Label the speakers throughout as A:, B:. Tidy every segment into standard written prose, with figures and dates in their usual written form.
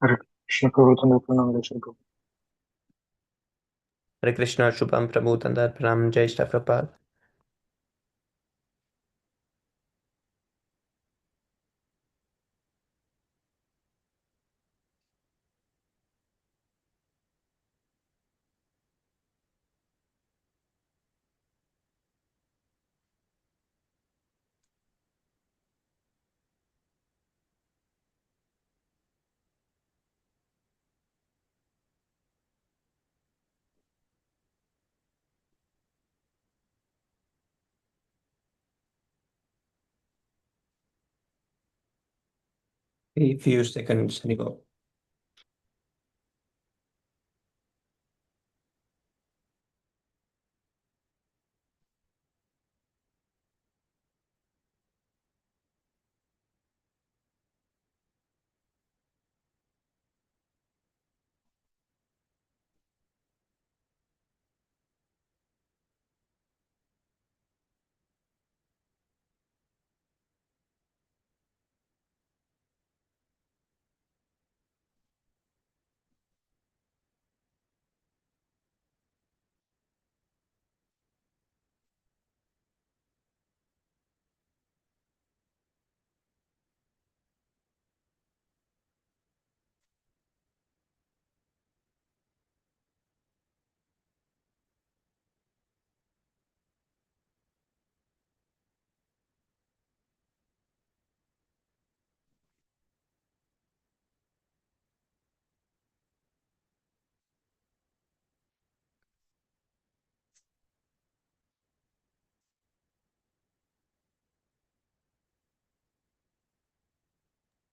A: Hare Krishna Prabhupada Pranam Jai Prabhu.
B: Hare Krishna, Shubham Prabhu Tandar Pranam, Jai Shri Prabhupada. A few seconds, Nico.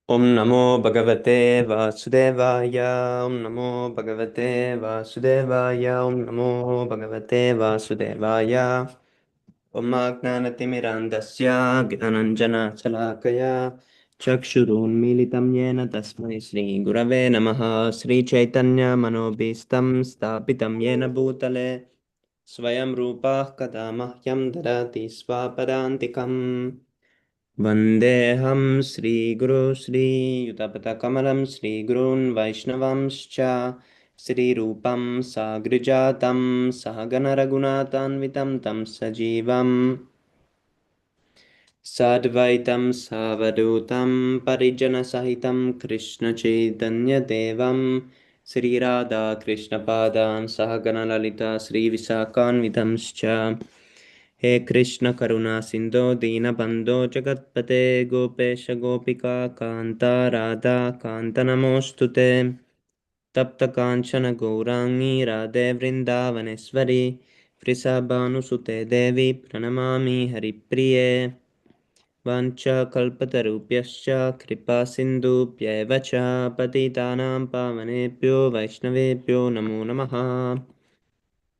B: Om Namo Bhagavate Vasudevaya. Om Namo Bhagavate Vasudevaya. Om Namo Bhagavate Vasudevaya. Om Agnanatimirandasya Gyananjana Salakaya Chakshurun Militam Yena Tasmai Sri Gurave Namaha Sri Chaitanya Manobhistam Stapitam Yena Bhutale Swayam Rupa Kada Mahyam Dadati Swapadantikam Vandeham Sri Guru Sri Yutapata Sri Gurun Vaishnavamscha Sri Rupam Sagrijatam Sahagana Raghunathanvitam Tam Sajivam Sadvaitam Savadutam Parijana Sahitam Krishna Chaitanya Devam Sri Radha Krishna Padan Sahagana Lalita Sri Visakanvitamscha हे कृष्ण करुणा सिंधो दीनबंधो जगत्पते गोपेश गोपिका कांता राधा कांत नमोस्तुते तप्त कांचन गौरांगी राधे वृंदावनेश्वरी वृषभानुसुते देवी प्रणमामि हरिप्रिये वाञ्छाकल्पतरुभ्यश्च कृपा सिन्धुभ्यैव च पतितानां पावनेभ्यो वैष्णवेभ्यो नमो नमः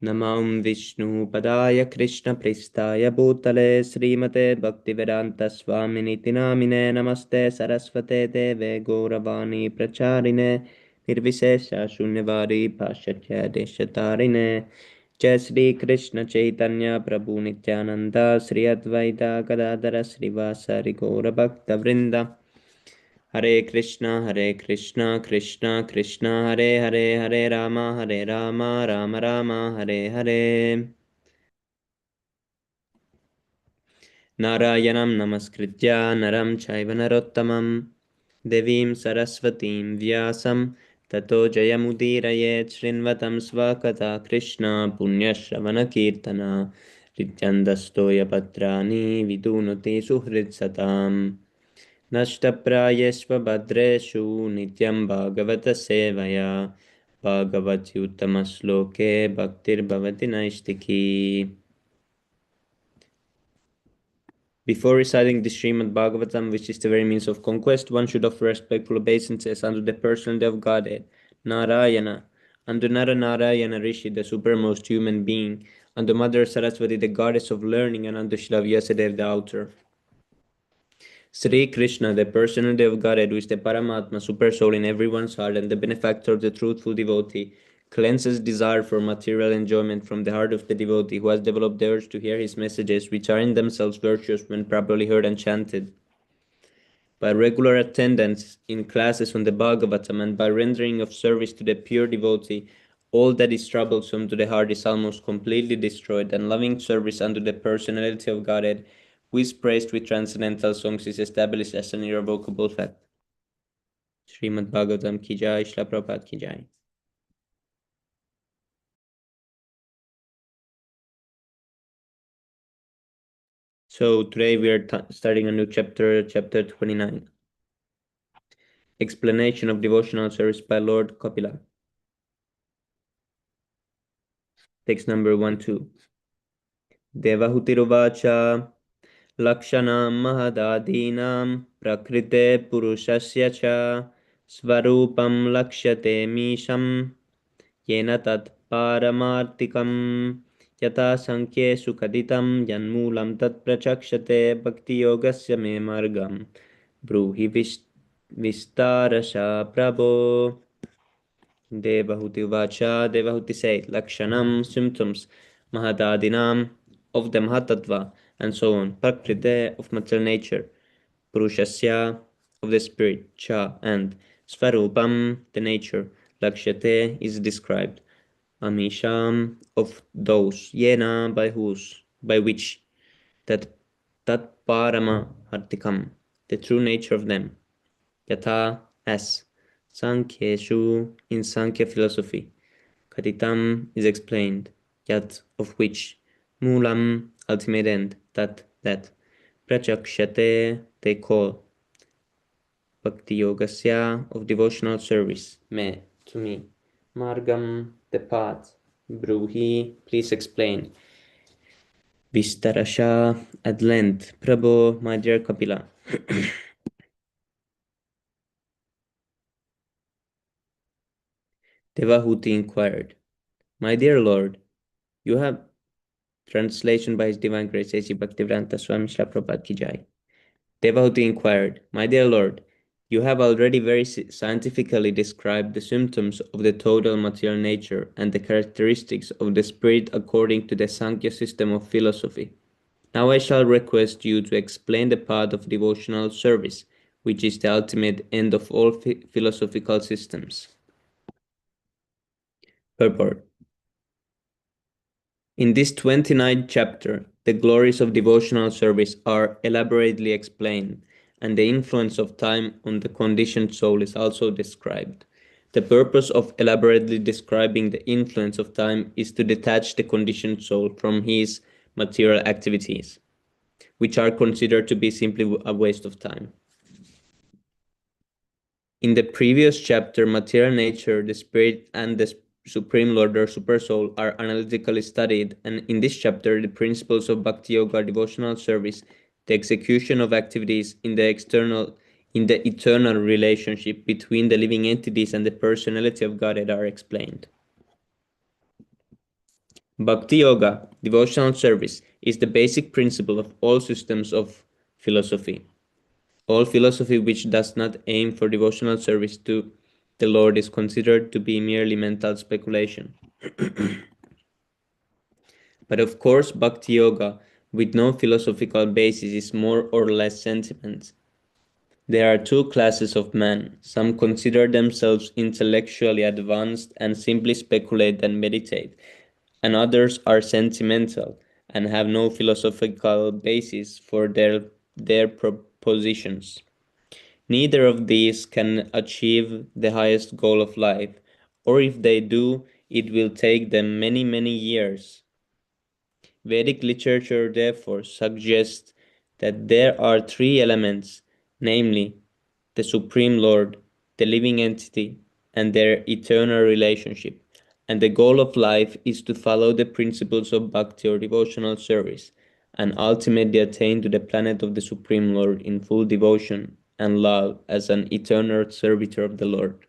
B: नमो विष्णुपदाय कृष्णप्रेष्ठाय भूतले श्रीमते भक्तिवेदान्तस्वामिनिति नामिने नमस्ते सरस्वते देवे गौरवाणी प्रचारिणे निर्विशेष शून्यवादी पाश्चात्य देशतारिणे जय श्री कृष्ण चैतन्य प्रभु नित्यानंद श्री अद्वैता गदाधर श्रीवासरि गौरभक्तवृंद हरे कृष्णा कृष्णा कृष्णा हरे हरे हरे राम राम राम हरे हरे नारायणं नमस्कृत्य नरं चैव नरोत्तमं देवीं सरस्वतीं व्यासं ततो जयमुदीरयेत् शृण्वतं स्वकथा कृष्ण पुण्यश्रवणकीर्तना नित्यन्दस्तोयपत्राणि विदुनुते सुहृत्सताम् नष्टप्रायेष्व भद्रेषु नित्यं भागवतसेवया भागवत्युत्तमश्लोके भक्तिर्भवति नैष्टिकी. Before reciting the Śrīmad-Bhāgavatam, which is the very means of conquest, one should offer respectful obeisances unto the personality of Godhead, Narayana, unto Nara Narayana Rishi, the supermost human being, unto Mother Saraswati, the goddess of learning, and unto Shri Vyasadeva, the author. Sri Krishna, the personality of Godhead, who is the Paramatma, super soul in everyone's heart, and the benefactor of the truthful devotee, cleanses desire for material enjoyment from the heart of the devotee who has developed the urge to hear his messages, which are in themselves virtuous when properly heard and chanted. by regular attendance in classes on the Bhagavatam and by rendering of service to the pure devotee, all that is troublesome to the heart is almost completely destroyed, and loving service unto the personality of Godhead, who is praised with transcendental songs, is established as an irrevocable fact. Śrīmad-Bhāgavatam ki jai, Śrīla Prabhupada ki jai. So today we are starting a new chapter, chapter 29. Explanation of devotional service by Lord Kapila. Text number 1-2. Devahutiruvacha Lakshanam Mahadadinam Prakrite Purushasya Cha Svarupam Lakshate Misham Yena Tat Paramartikam Yata Sankhye Sukaditam Yanmulam Tat Prachakshate Bhakti Yogasya Me Margam Bruhi Vistarasha Prabho. Devahuti Vacha, Devahuti said, Lakshanam, symptoms, Mahadadinam, of the Mahatattva, and so on, Prakrite, of material nature, Purushasya, of the spirit, Cha, and Svarupam, the nature, Lakshyate, is described, Amisham, of those, Yena, by which, that Parama Hartikam, the true nature of them, Yatha, as, Sankheshu, in Sankhya philosophy, Katitam is explained, Yat, of which, Mulam, ultimate end, that, Prachakshate, they call, Bhakti Yogasya, of devotional service, Me, to me, Margam, the path, Bruhi, please explain, Vistarasha, at length, Prabhu, my dear Kapila. Devahuti inquired, My dear Lord, you have translation by His Divine Grace A.C. Bhaktivedanta Swami Śrīla Prabhupada ki jai. Devahuti inquired, My dear Lord, you have already very scientifically described the symptoms of the total material nature and the characteristics of the spirit according to the Sankhya system of philosophy. Now I shall request you to explain the path of devotional service, which is the ultimate end of all philosophical systems. Purport. In this 29th chapter, the glories of devotional service are elaborately explained, and the influence of time on the conditioned soul is also described. The purpose of elaborately describing the influence of time is to detach the conditioned soul from his material activities, which are considered to be simply a waste of time. In the previous chapter, material nature, the spirit, and the Supreme Lord or Super Soul are analytically studied, and in this chapter, the principles of Bhakti Yoga, devotional service, the execution of activities in the eternal relationship between the living entities and the personality of Godhead are explained. Bhakti Yoga, devotional service, is the basic principle of all systems of philosophy. All philosophy which does not aim for devotional service to the Lord is considered to be merely mental speculation. But of course, Bhakti Yoga, with no philosophical basis, is more or less sentiment. There are two classes of men. Some consider themselves intellectually advanced and simply speculate and meditate, and others are sentimental and have no philosophical basis for their propositions. Neither of these can achieve the highest goal of life, or if they do, it will take them many, many years. Vedic literature therefore suggests that there are three elements, namely the Supreme Lord, the living entity, and their eternal relationship. And the goal of life is to follow the principles of bhakti or devotional service, and ultimately attain to the planet of the Supreme Lord in full devotion and love as an eternal servitor of the Lord.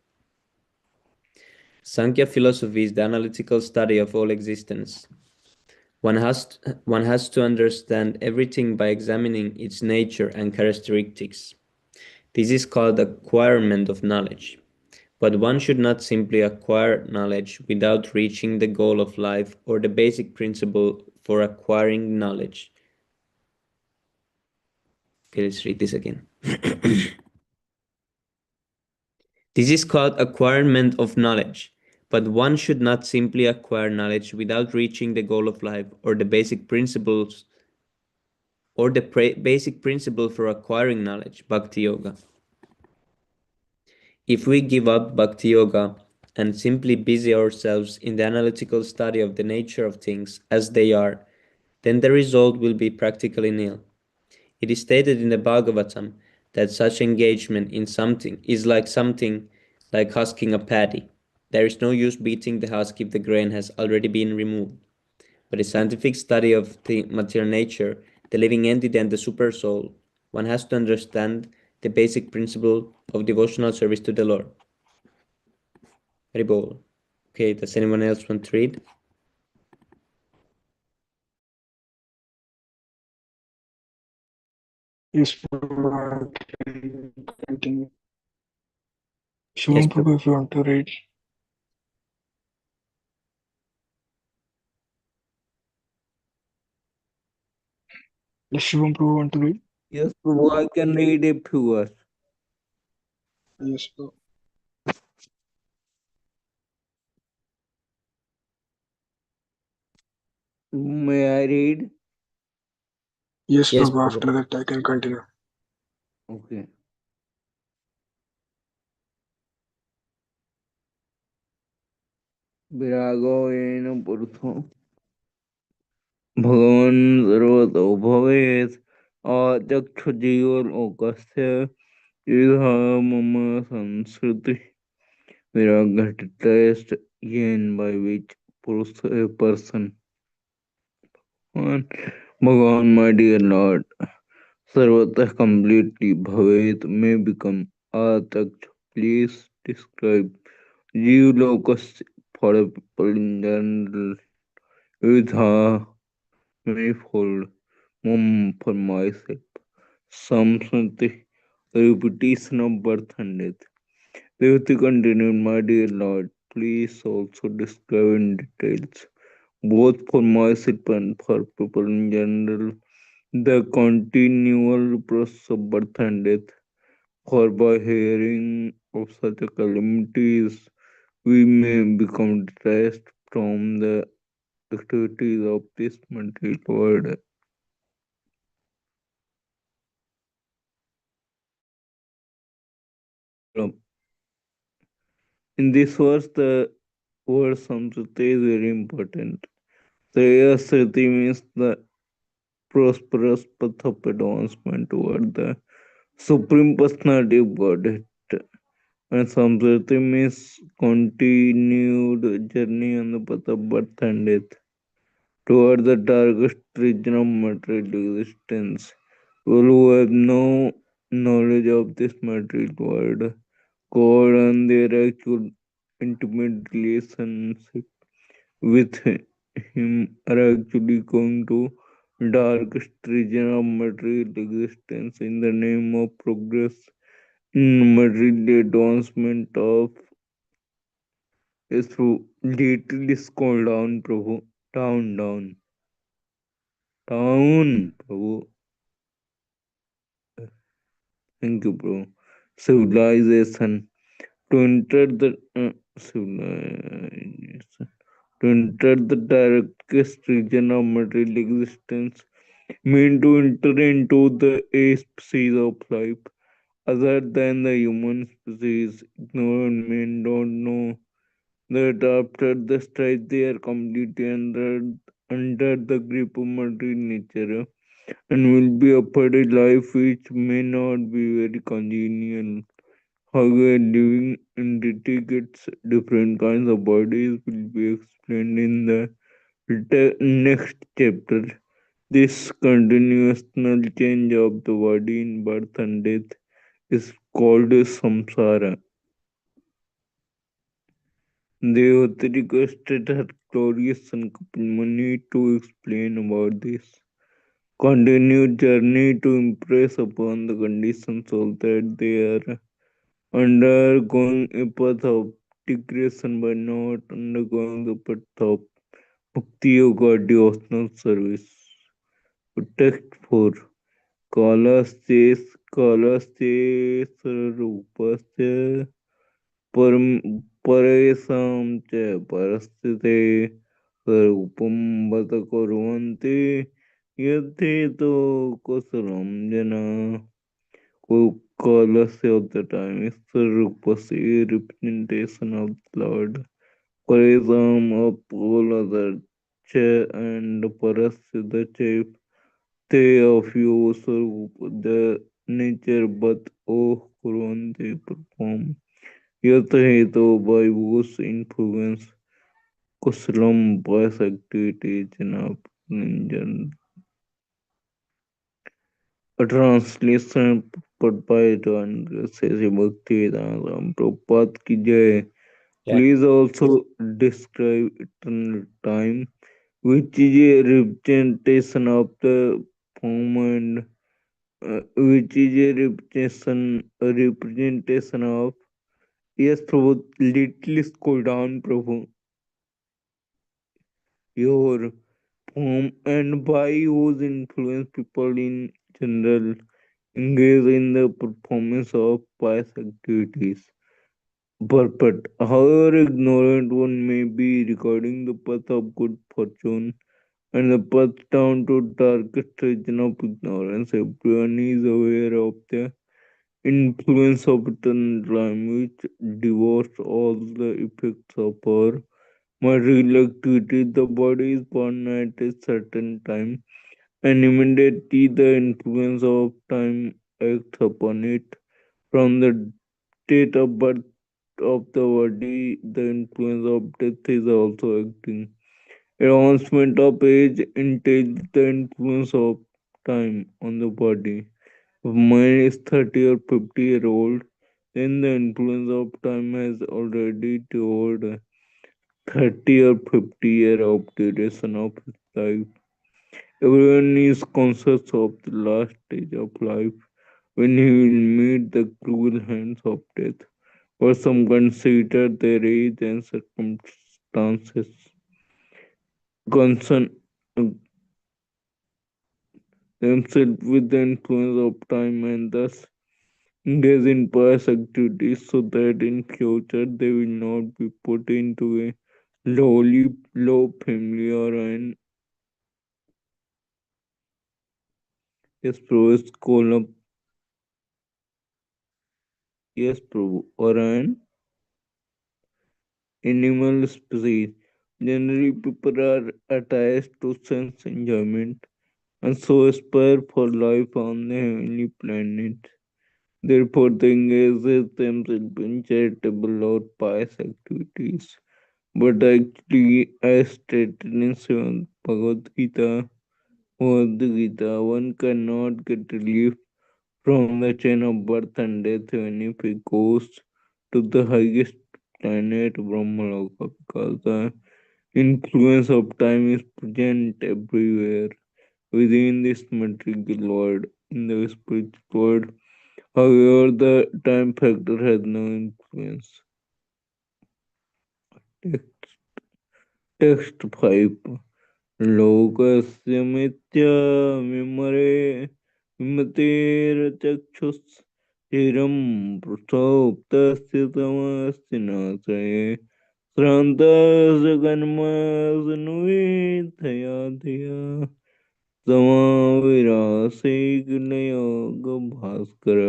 B: Sankhya philosophy is the analytical study of all existence. One has to understand everything by examining its nature and characteristics. This is called acquirement of knowledge. But one should not simply acquire knowledge without reaching the goal of life or the basic principle for acquiring knowledge. Okay, let's read this again. This is called acquirement of knowledge, but one should not simply acquire knowledge without reaching the goal of life or the basic principles or the basic principle for acquiring knowledge, bhakti yoga. If we give up bhakti yoga and simply busy ourselves in the analytical study of the nature of things as they are, then the result will be practically nil. It is stated in the Bhagavatam that such engagement in something is like something like husking a paddy. There is no use beating the husk if the grain has already been removed. But a scientific study of the material nature, the living entity and the super soul, one has to understand the basic principle of devotional service to the Lord. Haribol. Okay, does anyone else want to read?
A: Yes, Prabhu, I can continue.
B: Yes,
A: Shivam
B: Prabhu.
A: Prabhu, if you want to read. Does Shivam Prabhu want to read?
C: Yes, Prabhu, I can read a few words.
A: Yes, Prabhu.
C: May I read?
A: Yes,
B: Yes,
A: Prabhu.
B: Prabhu.
A: After that, I can continue.
C: Okay. विरागो येन पुरुषो भगवान् सर्वतो भवेत् अचक्षुजीवलोकस्य इह मम संस्कृति virag test yen by which a person Bhagavan, my dear Lord, Sarvata completely Bhavet may become Ataksh. Please describe Jivlokas for a people in general with her manifold mum for myself. Samsati, repetition of birth and death. Devati continued, my dear Lord, please also describe in details, both for myself and for people in general, the continual process of birth and death. For by hearing of such a calamities, we may become detached from the activities of this material world. In this verse, the word samsriti is very important. The sriti means the prosperous path of advancement toward the Supreme Personality of Godhead. And samsriti means continued journey on the path of birth and death toward the darkest region of material existence. People who have no knowledge of this material world, God and their actual intimate relationship with Him are actually going to darkest region of material existence in the name of progress in material advancement of is through little scroll down, Prabhu. Down. Down, Prabhu. Thank you, bro. Civilization. To enter the civilization. To enter the darkest region of material existence mean to enter into the a species of life other than the human species. Ignorant men don't know that after the strike they are completely under the grip of material nature and will be offered a life which may not be very congenial. However, living in gets different kinds of bodies will be explained in the next chapter. This continuational change of the body in birth and death is called samsara. Devata requested her glorious son Kapilmuni to explain about this continued journey to impress upon the conditioned soul that they are undergoing a path of degradation by not undergoing the path of bhakti yoga devotional service. Text 4 Kalasche Sarupasya परेषां च परस्थिते स्वरूपं बत कुर्वन्ति यद्धेतो कुशलं जना. Colossi of the time is the Rupasi representation of the Lord. Charism of all other chair and Parasya the chief. They of you Sarup the nature but O Kuran they perform. Yet heto by whose influence Kuslam boys activities in a ninja. A translation put by John says Bhakti Vedanta Prabhupada ki jai.
B: Yeah.
C: Please also describe eternal time, which is a representation of the form and which is a representation of. Yes, Prabhu, little scroll down, Prabhu. Your form and by whose influence people in general engage in the performance of pious activities. But however ignorant one may be regarding the path of good fortune and the path down to darkest region of ignorance, everyone is aware of the influence of eternal time which devours all the effects of our material activity. The body is born at a certain time and immediately the influence of time acts upon it. From the date of birth of the body, the influence of death is also acting. Advancement of age entails the influence of time on the body. If man is 30 or 50-year old, then the influence of time has already toward 30 or 50 year of duration of his life. Everyone is conscious of the last stage of life when he will meet the cruel hands of death. For some consider their age and circumstances concern themselves with the influence of time and thus engage in pious activities so that in future they will not be put into a low family or an yes, Prabhu, school of yes, Prabhu, or an animal species. Generally, people are attached to sense enjoyment and so aspire for life on the heavenly planet. Therefore, they engage themselves in charitable or pious activities. But actually, as stated in Bhagavad Gita, one cannot get relief from the chain of birth and death even if he goes to the highest planet Brahmaloka because the influence of time is present everywhere within this material world. In the spiritual world, however, the time factor has no influence. Text, text 5. लोकस्य मिथ्यामिमरे विमतेर्चक्षुः चिरं पृथोक्तस्य तमस्य नाशये श्रान्तसगन्मसनुवेधया धिया समाविरासे Bhaskar.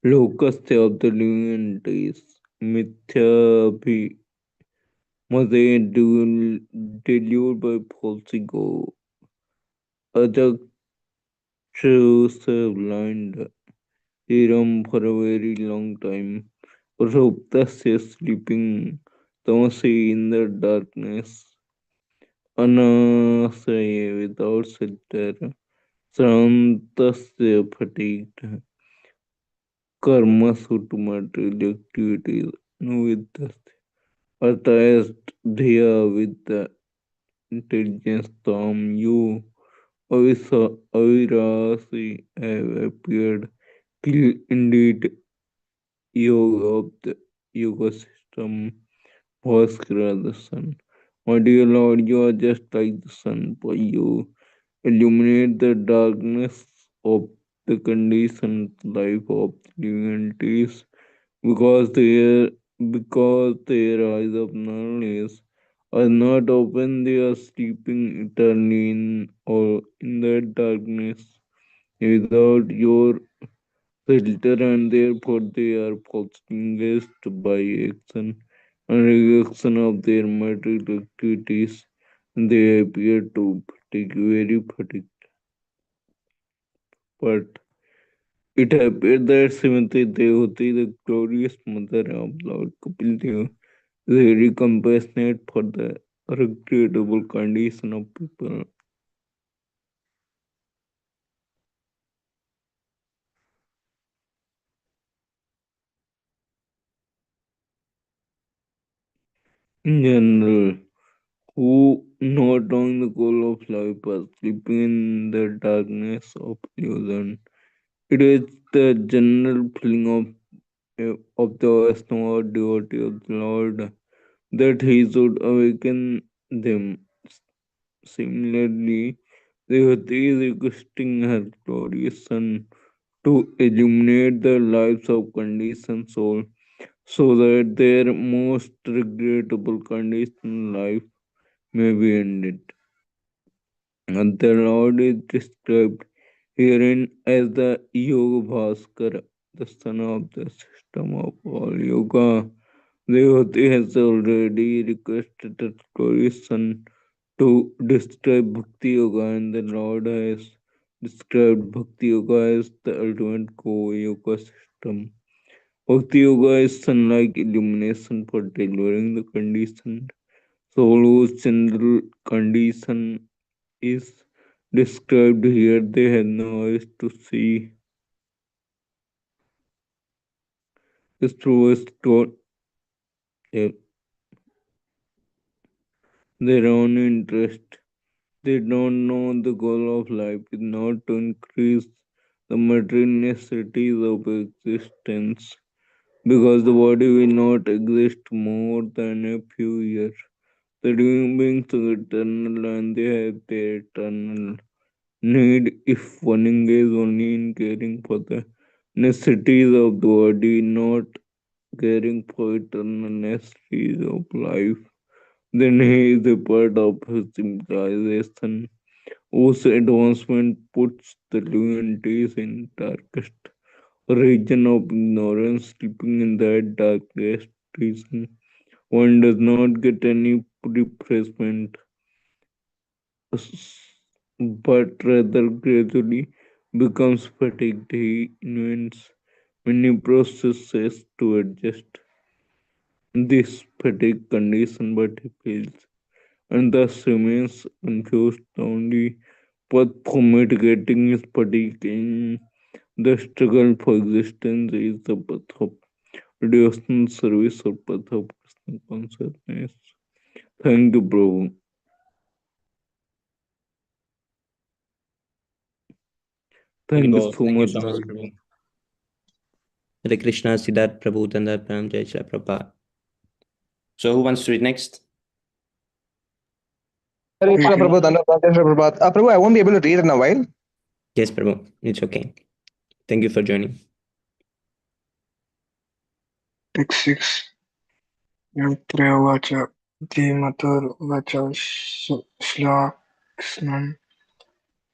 C: Locust of the living entities, Mithya Mother deluded by false ego, Ajaksha blind, Hiram for a very long time, Prasoptasya sleeping, Tamasi in the darkness, Anasaya without shelter, Santasya fatigued, Karma suit material activities, with attached there with the intelligence Tom you Avirasi have appeared clear indeed yoga of the yoga system Bhaskara the sun. My dear Lord, you are just like the sun, for you illuminate the darkness of the conditioned life of the entities because their eyes of knowledge are not open, they are sleeping eternally in or in that darkness without your filter, and therefore they are possessed by action and reaction of their material activities. They appear to fatigue, very fatigued. But it appears that Srimati Devati, the glorious mother of Lord Kapil Deva, is very compassionate for the regrettable condition of people. In general, who not knowing the goal of life but sleeping in the darkness of illusion. It is the general feeling of the Vaishnava devotee of the Lord that he should awaken them. Similarly, Devati is requesting her glorious son to illuminate the lives of conditioned soul so that their most regrettable condition in life may be ended. And the Lord is described herein as the Yoga Bhaskara, the son of the system of all yoga. Devati has already requested the glorious son to describe Bhakti Yoga, and the Lord has described Bhakti Yoga as the ultimate yoga system. Bhakti Yoga is sunlike illumination for delivering the conditioned soul whose general condition is described here. They had no eyes to see his truest God, their own interest. They don't know the goal of life is not to increase the material necessities of existence, because the body will not exist more than a few years. The living beings are eternal and they have their eternal need if one engages only in caring for the necessities of the body, not caring for eternal necessities of life, then he is a part of his civilization whose advancement puts the humanities in darkest region of ignorance, sleeping in that darkest region. One does not get any refreshment, but rather gradually becomes fatigued. He invents many processes to adjust this fatigue condition, but he fails and thus remains confused. The only path for mitigating his fatigue in the struggle for existence is the path of devotional service or path of Krishna consciousness. Thank you, Prabhu. Thank you so
B: Thank you
C: much.
B: so much, Prabhu. Hare Krishna, Siddharth Prabhu, Tandar Pram, Jai Shri Prabhupada. So who wants to read next?
D: Hare Krishna, Prabhu, Dhanyavad, Jai Shri Prabhupada. Prabhu, I won't be able to read it in a while.
B: Yes, Prabhu. It's okay. Thank you for joining.
A: Text 6. Yatra Vacha Dhimatur Vacha Shlaksnan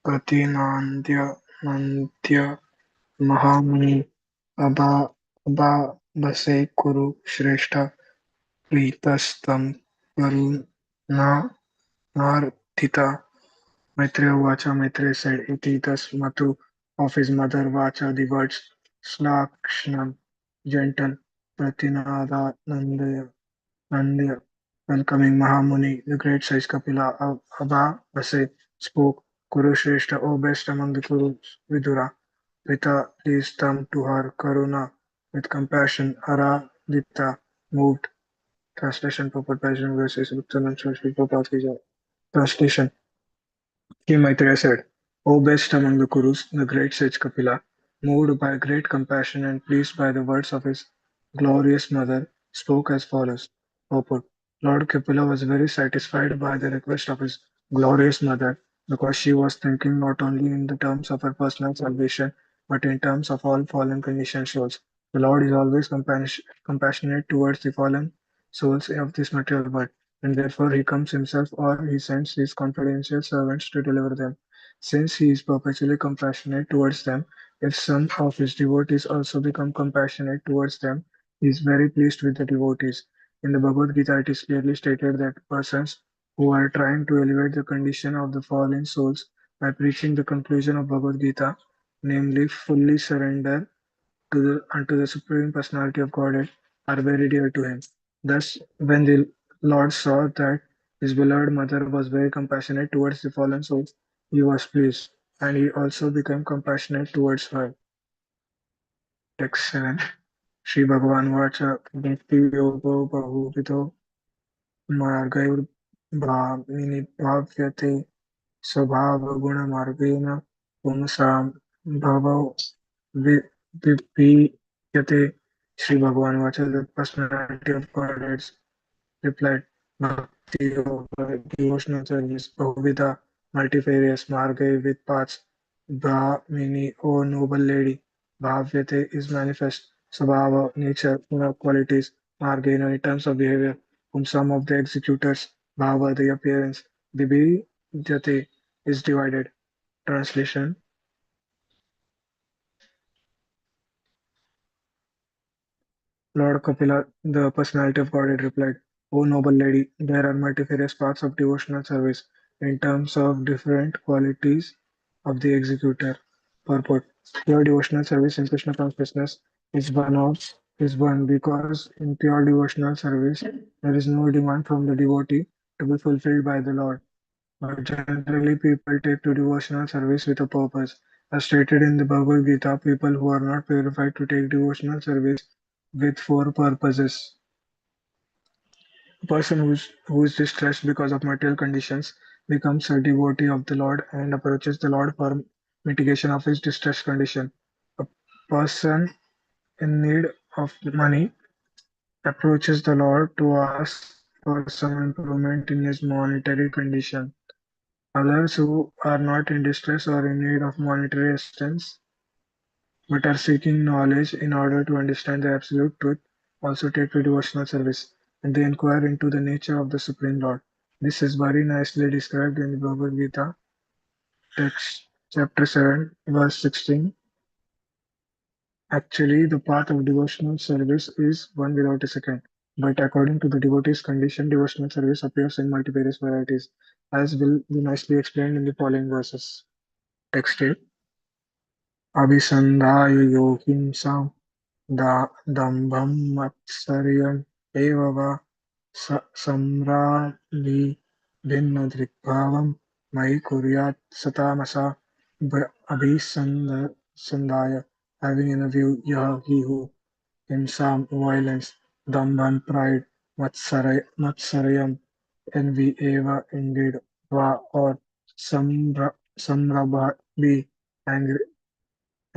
A: Pratinandya Nandya Mahamuni Abha Base Kuru Shrestha Pritastam Karuna Narthita. Maitreya Vacha, Maitreya said, Iti thus Matu of his mother Vacha, the words Slakshnam, gentle, Pratinada Nandya, welcoming Mahamuni, the great sage Kapila, Abha Base spoke, Kurushreshta, O best among the Kurus, Vidura, Pita, please come to her, Karuna, with compassion, Aradita, moved. Translation, purport, passion, verses, Uttanam, Shri Prabhupada ki jai. Translation. King Maitreya said, O best among the Kurus, the great sage Kapila, moved by great compassion and pleased by the words of his glorious mother, spoke as follows. Purport. Lord Kapila was very satisfied by the request of his glorious mother because she was thinking not only in the terms of her personal salvation but in terms of all fallen conditioned souls. The Lord is always compassionate towards the fallen souls of this material world, and therefore he comes himself or he sends his confidential servants to deliver them. Since he is perpetually compassionate towards them, if some of his devotees also become compassionate towards them, he is very pleased with the devotees. In the Bhagavad Gita, it is clearly stated that persons who are trying to elevate the condition of the fallen souls by preaching the conclusion of Bhagavad Gita, namely fully surrender unto the Supreme Personality of Godhead, are very dear to him. Thus, when the Lord saw that his beloved mother was very compassionate towards the fallen souls, he was pleased, and he also became compassionate towards her. Text 7. Shri Bhagavan Vacha Bhakti Yogo Bahuvito Margayurvinipavyate Swabhavagunamargena Pumsam Bhavo Vipiyate. Sri Bhagavan Vacha, the personality of Godhead, replied, Bhakti Yoga, devotional service, Bhuvida, multifarious, Margai with paths, Brahmini, O noble lady, Bhavyate is manifest, Sabhava, nature, guna, qualities, Margaina, in terms of behavior, whom some of the executors, Bhava, the appearance, Vibhijate is divided. Translation. Lord Kapila, the personality of Godhead, replied, O noble lady, there are multifarious paths of devotional service in terms of different qualities of the executor. Purport. Pure devotional service in Krishna consciousness is one because in pure devotional service there is no demand from the devotee to be fulfilled by the Lord. But generally people take to devotional service with a purpose. As stated in the Bhagavad Gita, people who are not purified to take devotional service with four purposes. A person who is distressed because of material conditions becomes a devotee of the Lord and approaches the Lord for mitigation of his distressed condition. A person in need of money approaches the Lord to ask for some improvement in his monetary condition. Others who are not in distress or in need of monetary assistance but are seeking knowledge in order to understand the absolute truth also take to devotional service, and they inquire into the nature of the Supreme Lord. This is very nicely described in the Bhagavad Gita, text chapter 7, verse 16. Actually, the path of devotional service is one without a second, but according to the devotee's condition, devotional service appears in multivarious varieties, as will be nicely explained in the following verses. Text 8. Abhisandhaya yohimsam दम्भं मत्सर्यम् एव वा सम्रालिभिन्नदृग्भावं मयि कुर्यात् सतामसा अभिसन्धाय, having in view he who himsam violence, dambhan pride, matsaryam envy, eva indeed, va or samrabha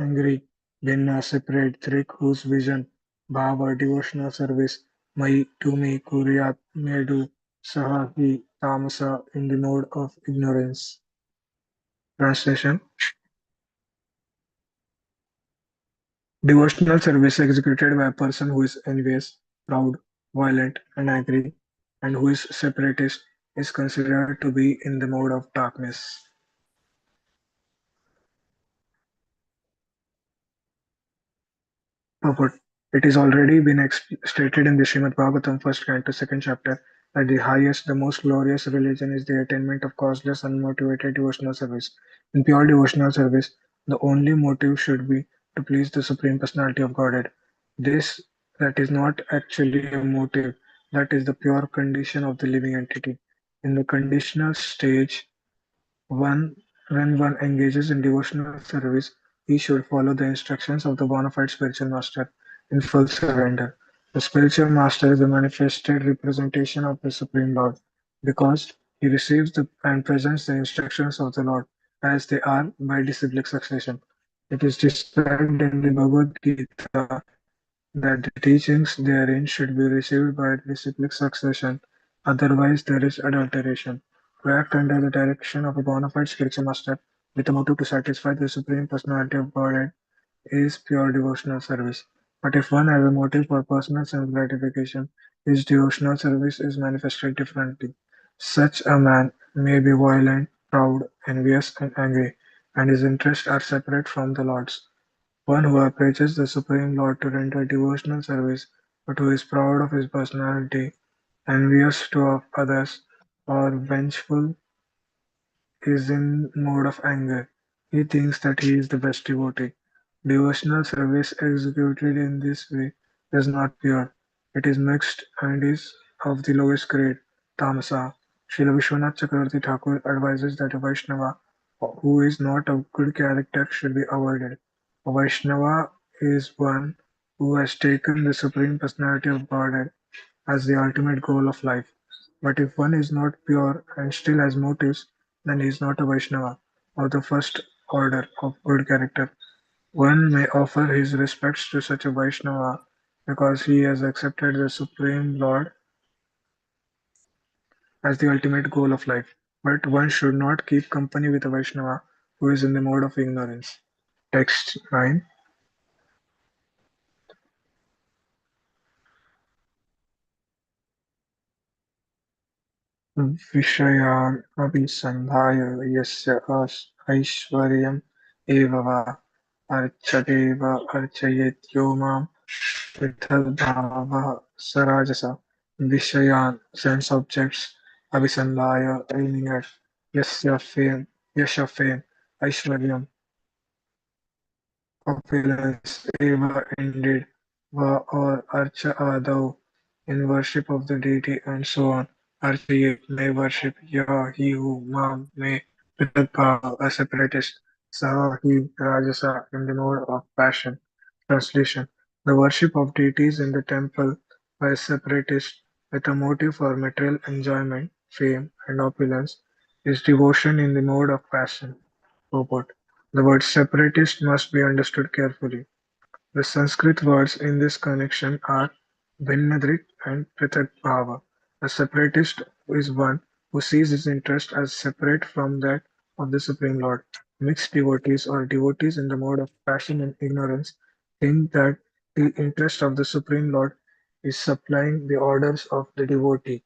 A: angry, Vinna separate trick whose vision, bhava devotional service, mai to me kuryat may do, saha hi tamasa in the mode of ignorance. Translation. Devotional service executed by a person who is envious, proud, violent, and angry, and who is separatist is considered to be in the mode of darkness. Purport. It is already been stated in the Śrīmad-Bhāgavatam, first canto, second chapter, that the highest, the most glorious religion is the attainment of causeless, unmotivated devotional service. In pure devotional service, the only motive should be to please the Supreme Personality of Godhead. This that is not actually a motive, that is the pure condition of the living entity. In the conditional stage, one, when one engages in devotional service, he should follow the instructions of the bona fide spiritual master in full surrender. The spiritual master is a manifested representation of the Supreme Lord because he receives and presents the instructions of the Lord as they are by disciplic succession. It is described in the Bhagavad Gita that the teachings therein should be received by disciplic succession, otherwise there is adulteration. To act under the direction of a bona fide spiritual master with a motive to satisfy the Supreme Personality of Godhead is pure devotional service. But if one has a motive for personal self gratification, his devotional service is manifested differently. Such a man may be violent, proud, envious, and angry, and his interests are separate from the Lord's. One who approaches the Supreme Lord to render devotional service, but who is proud of his personality, envious to of others, or vengeful is in mode of anger. He thinks that he is the best devotee. Devotional service executed in this way is not pure. It is mixed and is of the lowest grade, tamasa. Srila Vishwanath Chakravarti Thakur advises that a Vaishnava who is not of good character should be avoided. A Vaishnava is one who has taken the Supreme Personality of Godhead as the ultimate goal of life. But if one is not pure and still has motives, then he is not a Vaishnava of the first order of good character. One may offer his respects to such a Vaishnava because he has accepted the Supreme Lord as the ultimate goal of life. But one should not keep company with a Vaishnava who is in the mode of ignorance. Text 9. विषयान् अभिसन्धाय यस्य ऐश्वर्यम् एव वा अर्चते वा अर्चयेत् यो मां पृथग्भावः स राजसः विषयान् sense objects अभिसन्धाय aiming at यस्य fame Yash of fame ऐश्वर्यम् opulence eva indeed va or archa adau in worship of the deity and so on. Archayet may worship Yah, he who Mam may Prithagbhava, a separatist, Saha he Rajasa in the mode of passion. Translation: the worship of deities in the temple by a separatist with a motive for material enjoyment, fame, and opulence is devotion in the mode of passion. Purport: the word separatist must be understood carefully. The Sanskrit words in this connection are Bhinnadrik and Prithakbhava. A separatist is one who sees his interest as separate from that of the Supreme Lord. Mixed devotees or devotees in the mode of passion and ignorance think that the interest of the Supreme Lord is supplying the orders of the devotee.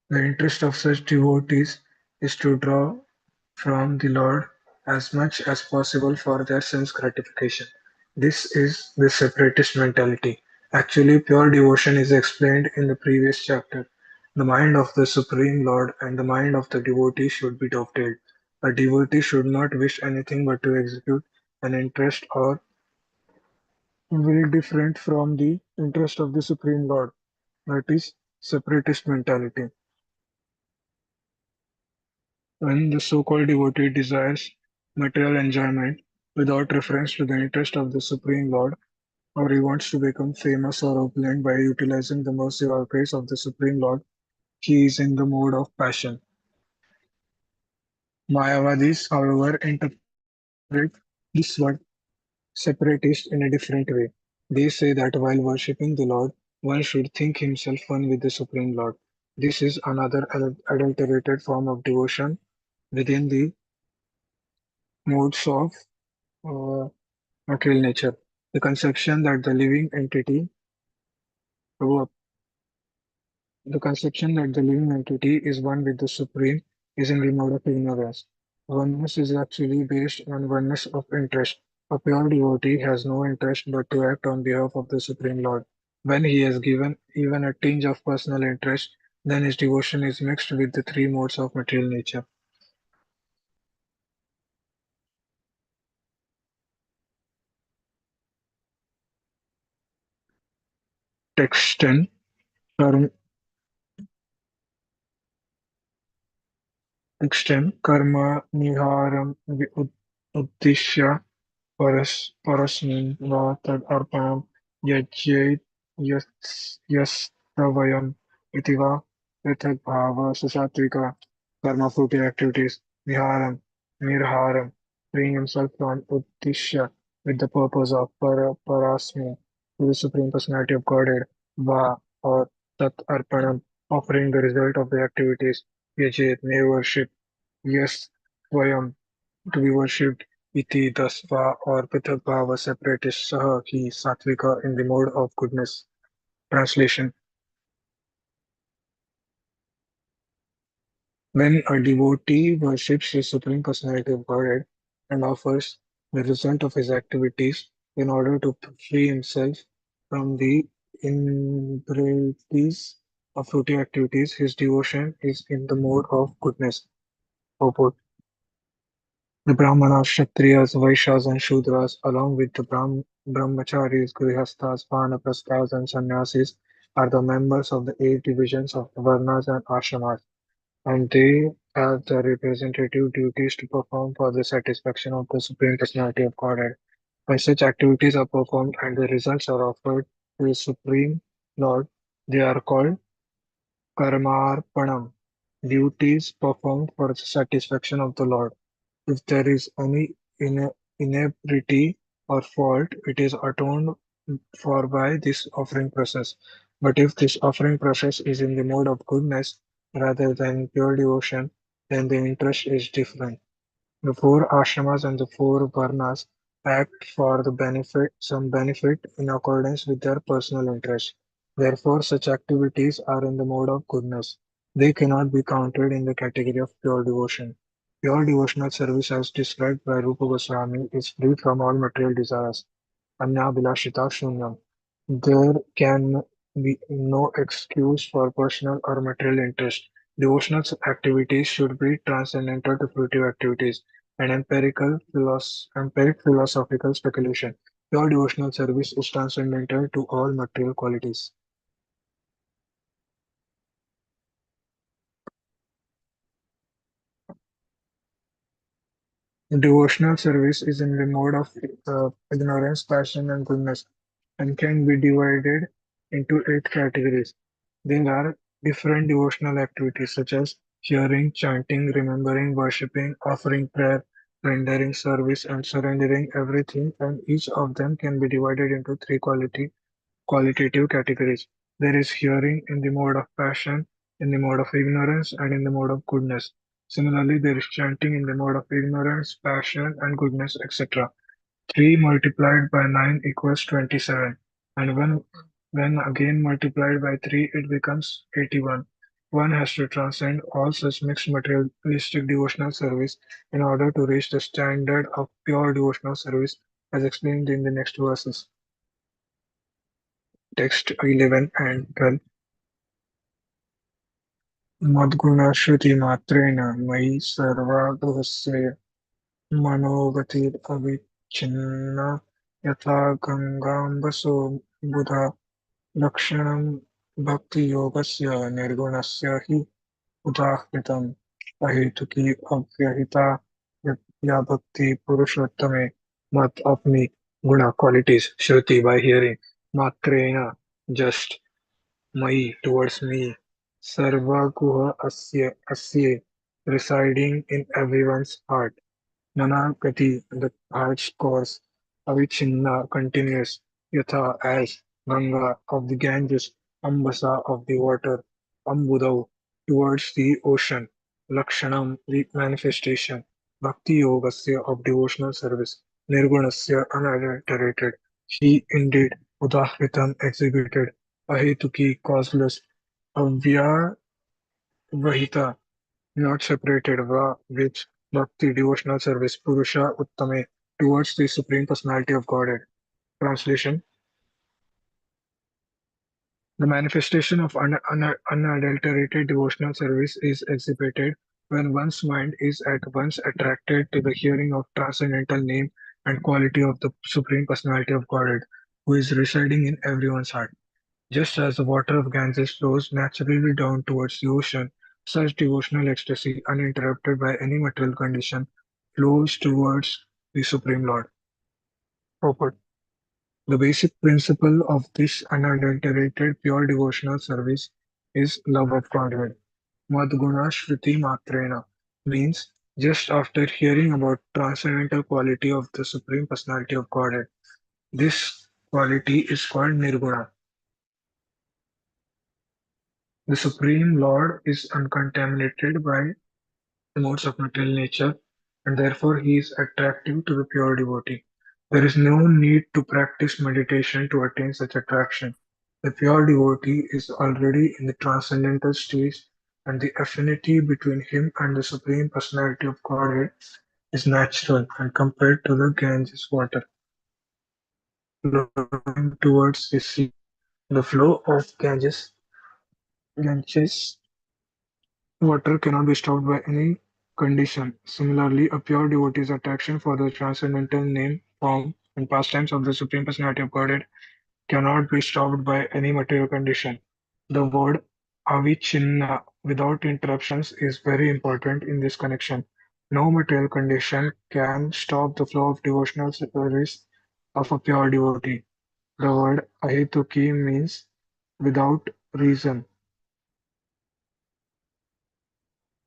A: The interest of such devotees is to draw from the Lord as much as possible for their sense gratification. This is the separatist mentality. Actually, pure devotion is explained in the previous chapter. The mind of the Supreme Lord and the mind of the devotee should be dovetailed. A devotee should not wish anything but to execute an interest or will different from the interest of the Supreme Lord. That is separatist mentality. When the so-called devotee desires material enjoyment without reference to the interest of the Supreme Lord, or he wants to become famous or opulent by utilizing the mercy or grace of the Supreme Lord, he is in the mode of passion. Mayavadis, however, interpret this word separatist in a different way. They say that while worshipping the Lord, one should think himself one with the Supreme Lord. This is another adulterated form of devotion within the modes of uh, material nature. The conception that the living entity, the conception that the living entity is one with the Supreme is in the mode of ignorance. Oneness is actually based on oneness of interest. A pure devotee has no interest but to act on behalf of the Supreme Lord. When he has given even a tinge of personal interest, then his devotion is mixed with the three modes of material nature. Text 10. Karm, text 10. Karma niharam uddishya परस्मिन् वा तदर्पणं यज्ञेत् यस्तवयम् इति वा पृथग्भावः सुसात्विका karma fruitive activities viharam nirharam freeing himself from uddishya with the purpose of parasmi to the supreme personality of Godhead va or tat arpanam offering the result of the activities yajit may worship yes swayam to be worshipped iti dasva or Prithagbhava separate is Saha he Satvika in the mode of goodness. Translation. When a devotee worships the Supreme Personality of Godhead and offers the result of his activities in order to free himself from the impurities of fruitive activities, his devotion is in the mode of goodness. Purport. The Brahmanas, Kshatriyas, Vaishyas, and Shudras, along with the Brahmacharis, Grihasthas, Vanaprasthas, and Sannyasis, are the members of the eight divisions of the Varnas and Ashramas, and they have the representative duties to perform for the satisfaction of the Supreme Personality of Godhead. When such activities are performed and the results are offered to the Supreme Lord, they are called karmarpanam, duties performed for the satisfaction of the Lord. If there is any inebriety or fault, it is atoned for by this offering process. But if this offering process is in the mode of goodness rather than pure devotion, then the interest is different. The four ashramas and the four varnas act for the benefit in accordance with their personal interests. Therefore, such activities are in the mode of goodness. They cannot be counted in the category of pure devotion. Pure devotional service, as described by Rupa Goswami, is free from all material desires. Anyabilashita Shunyam. There can be no excuse for personal or material interest. Devotional activities should be transcendental to fruitive activities and empiric philosophical speculation. Pure devotional service is transcendental to all material qualities. Devotional service is in the mode of ignorance, passion, and goodness, and can be divided into eight categories. There are different devotional activities such as hearing, chanting, remembering, worshipping, offering prayer, rendering service, and surrendering everything, and each of them can be divided into three qualitative categories. There is hearing in the mode of passion, in the mode of ignorance, and in the mode of goodness. Similarly, there is chanting in the mode of ignorance, passion, and goodness, etc. 3 multiplied by 9 equals 27, and when again multiplied by 3 it becomes 81. One has to transcend all such mixed materialistic devotional service in order to reach the standard of pure devotional service as explained in the next verses. Text 11 and 12. मद्गुणश्रुतिमात्रेण मयि सर्वागस्य मनोगतिरविच्छिन्ना यथा गङ्गाम्बसो बुधा लक्षणं भक्तियोगस्य निर्गुणस्य हि उदाहृतम् अहेतुकी अव्यहिता या भक्ति पुरुषोत्तमे मत अपनी guna qualities shruti by hearing matrena just mai towards me sarva guha asya residing in everyone's heart Nanakati, the arched course, Avichinna continues, Yatha as Ganga of the Ganges, Ambasa of the water, Ambudau towards the ocean, Lakshanam the manifestation, Bhakti Yogasya of devotional service, Nirgunasya unadulterated, he indeed Udahritam exhibited, Ahetuki causeless, Avyavahita not separated which bhakti devotional service purusha uttame towards the supreme personality of Godhead. Translation: the manifestation of unadulterated devotional service is exhibited when one's mind is at once attracted to the hearing of transcendental name and quality of the supreme personality of Godhead, who is residing in everyone's heart. Just as the water of Ganges flows naturally down towards the ocean, such devotional ecstasy, uninterrupted by any material condition, flows towards the Supreme Lord. Purport. The basic principle of this unadulterated pure devotional service is love of Godhead. Madguna Shruti Matrena means just after hearing about transcendental quality of the Supreme Personality of Godhead. This quality is called Nirguna. The Supreme Lord is uncontaminated by the modes of material nature and therefore he is attractive to the pure devotee. There is no need to practice meditation to attain such attraction. The pure devotee is already in the transcendental stage, and the affinity between him and the Supreme Personality of Godhead is natural and compared to the Ganges water flowing towards the sea. The flow of Ganges water cannot be stopped by any condition. Similarly, a pure devotee's attraction for the transcendental name, form, and pastimes of the Supreme Personality of Godhead cannot be stopped by any material condition. The word avichinna, without interruptions, is very important in this connection. No material condition can stop the flow of devotional service of a pure devotee. The word ahituki means without reason.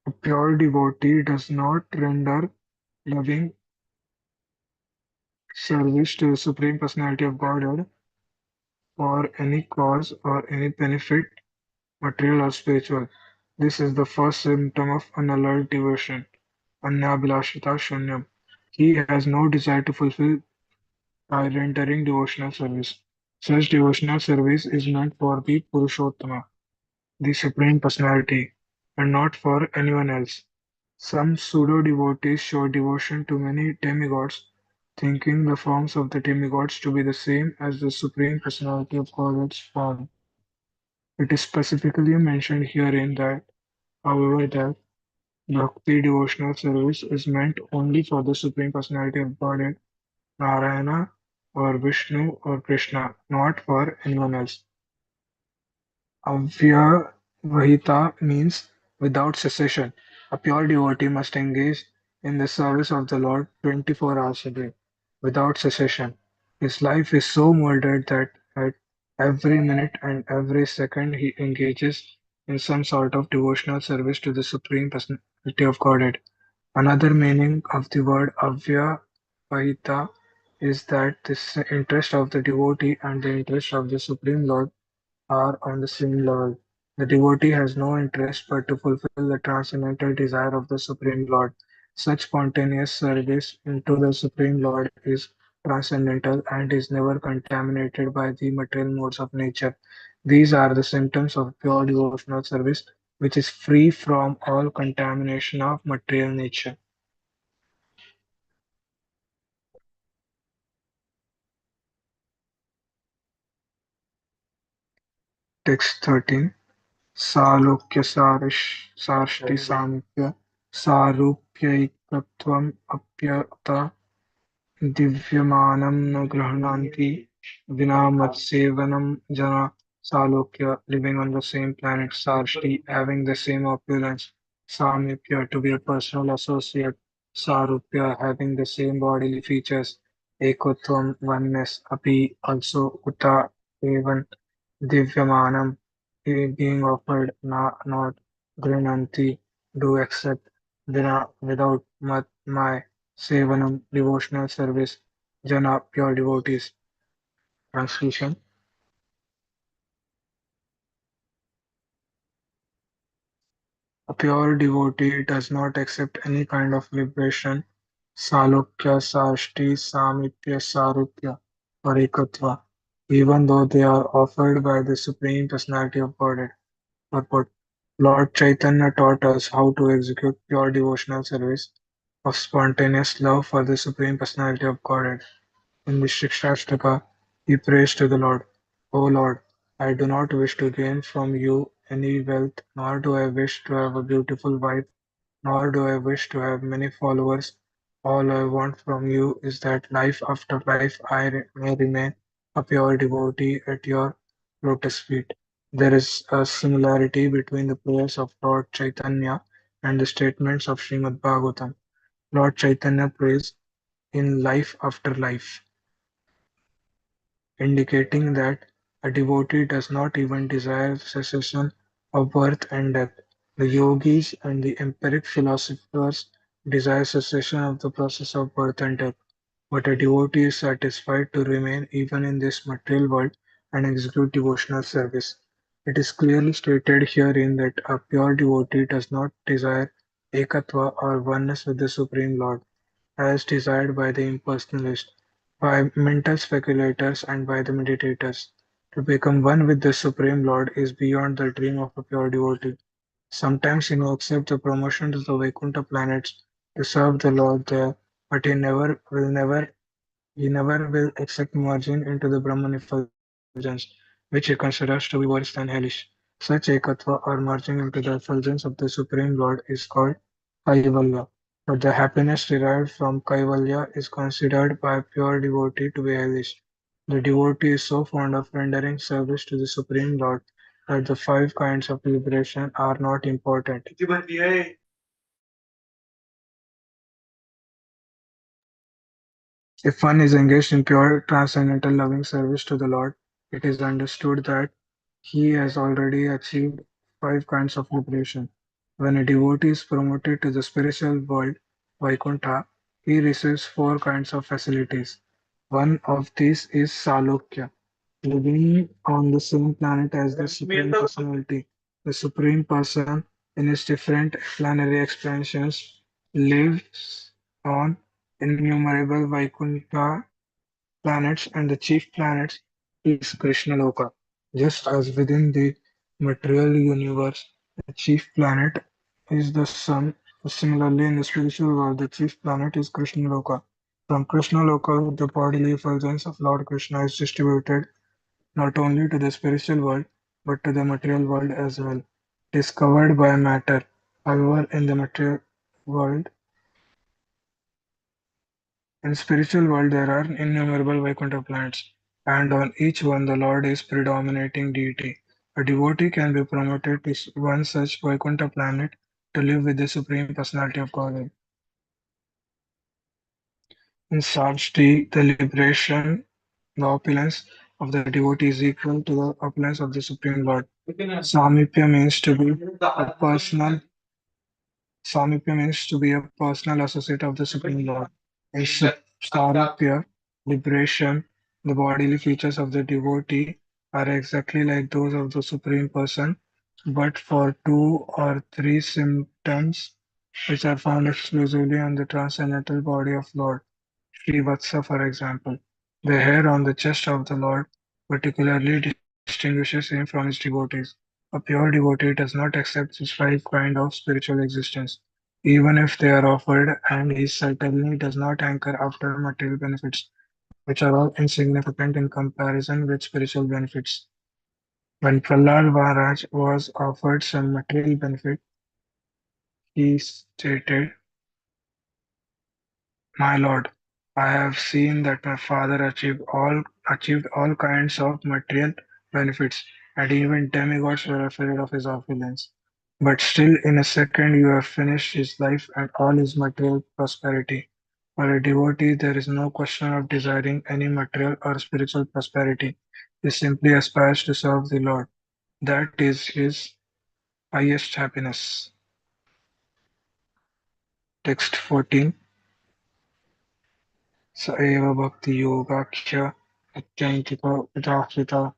A: A pure devotee does not render loving service to the Supreme Personality of Godhead for any cause or any benefit, material or spiritual. This is the first symptom of unalloyed devotion, Annabhilashita Shunyam. He has no desire to fulfill by rendering devotional service. Such devotional service is meant for the Purushottama, the Supreme Personality, and not for anyone else. Some pseudo-devotees show devotion to many demigods, thinking the forms of the demigods to be the same as the Supreme Personality of Godhead's form. It is specifically mentioned herein that, however, that bhakti devotional service is meant only for the Supreme Personality of Godhead, Narayana or Vishnu or Krishna, not for anyone else. Avyavahita means without cessation. A pure devotee must engage in the service of the Lord 24 hours a day, without cessation. His life is so molded that at every minute and every second he engages in some sort of devotional service to the Supreme Personality of Godhead. Another meaning of the word Avyavahita is that the interest of the devotee and the interest of the Supreme Lord are on the same level. The devotee has no interest but to fulfill the transcendental desire of the Supreme Lord. Such spontaneous service into the Supreme Lord is transcendental and is never contaminated by the material modes of nature. These are the symptoms of pure devotional service, which is free from all contamination of material nature. Text 13. सालोक्य सार्ष्टि सामीप्य सारूप्यैकत्वम् अप्यता दिव्यमानं न गृह्णान्ति विना मत्सेवनं जना Salokya living on the same planet Sarshti having the same opulence Samipya to be a personal associate Sarupya having the same bodily features Ekotvam oneness Api also Uta even Divyamanam being offered not Grinanti do accept Vina without my Sevanam devotional service Jana pure devotees. Translation. A pure devotee does not accept any kind of liberation, salokya, sashti, samipya, sarupya, or ekatva, even though they are offered by the Supreme Personality of Godhead. Purport. Lord Chaitanya taught us how to execute pure devotional service of spontaneous love for the Supreme Personality of Godhead. In the Shikshashtaka, he prays to the Lord, O Lord, I do not wish to gain from you any wealth, nor do I wish to have a beautiful wife, nor do I wish to have many followers. All I want from you is that life after life may remain a pure devotee at your lotus feet. There is a similarity between the prayers of Lord Chaitanya and the statements of Śrīmad-Bhāgavatam. Lord Chaitanya prays in life after life, indicating that a devotee does not even desire cessation of birth and death. The yogis and the empiric philosophers desire cessation of the process of birth and death, but a devotee is satisfied to remain even in this material world and execute devotional service. It is clearly stated herein that a pure devotee does not desire ekatva or oneness with the Supreme Lord, as desired by the impersonalists, by mental speculators, and by the meditators. To become one with the Supreme Lord is beyond the dream of a pure devotee. Sometimes he may accept the promotion to the Vaikuntha planets to serve the Lord there, but he never will accept merging into the Brahman effulgence, which he considers to be worse than hellish. Such ekatva or merging into the effulgence of the Supreme Lord is called Kaivalya. But the happiness derived from Kaivalya is considered by a pure devotee to be hellish. The devotee is so fond of rendering service to the Supreme Lord that the five kinds of liberation are not important. If one is engaged in pure transcendental loving service to the Lord, it is understood that he has already achieved five kinds of liberation. When a devotee is promoted to the spiritual world, Vaikuntha, he receives four kinds of facilities. One of these is Salokya, living on the same planet as the Supreme Personality. The Supreme Person, in his different planetary expansions, lives on innumerable Vaikuntha planets, and the chief planet is Krishna Loka. Just as within the material universe, the chief planet is the sun, similarly in the spiritual world, the chief planet is Krishna Loka. From Krishna Loka, the bodily effulgence of Lord Krishna is distributed not only to the spiritual world but to the material world as well. It is covered by matter. However, in the material world, in spiritual world, there are innumerable Vaikuntha planets, and on each one the Lord is predominating deity. A devotee can be promoted to one such Vaikuntha planet to live with the Supreme Personality of Godhead. In Sarshti, the liberation, the opulence of the devotee is equal to the opulence of the Supreme Lord. Samipya means to be a personal Samipya means to be a personal associate of the Supreme Lord. In Sarupya, liberation, the bodily features of the devotee are exactly like those of the Supreme Person, but for two or three symptoms which are found exclusively on the transcendental body of Lord. Srivatsa, for example. The hair on the chest of the Lord particularly distinguishes him from his devotees. A pure devotee does not accept these five kinds of spiritual existence, even if they are offered, and he certainly does not hanker after material benefits, which are all insignificant in comparison with spiritual benefits. When Prahlad Maharaj was offered some material benefit, he stated, "My lord, I have seen that my father achieved all kinds of material benefits, and even demigods were afraid of his opulence. But still in a second you have finished his life and all his material prosperity. For a devotee there is no question of desiring any material or spiritual prosperity. He simply aspires to serve the Lord. That is his highest happiness." Text 14. स एव भक्तियोगाख्य अत्यन्तिक उदाहृता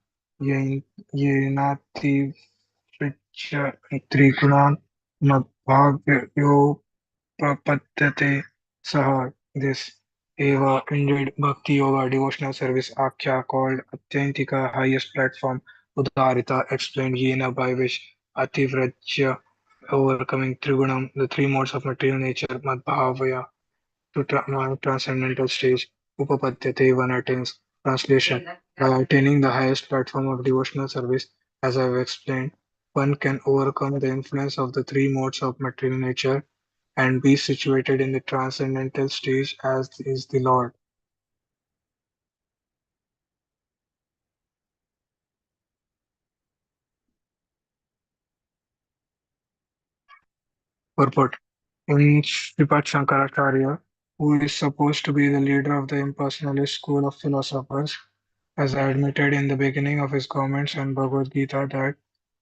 A: येनातिवृच्य त्रिगुणान् मद्भाग्योपपद्यते सः. This eva indeed bhakti yoga devotional service akhya called Atyantika highest platform Udarita explained Yena by which Ativrajya overcoming Trigunam the three modes of material nature Madbhavaya to transcendental stage, Upapadyate one attains. Translation: by attaining the highest platform of devotional service, as I have explained, one can overcome the influence of the three modes of material nature and be situated in the transcendental stage as is the Lord. Purport: in Sripad Shankaracharya, who is supposed to be the leader of the impersonalist school of philosophers, has admitted in the beginning of his comments on Bhagavad Gita that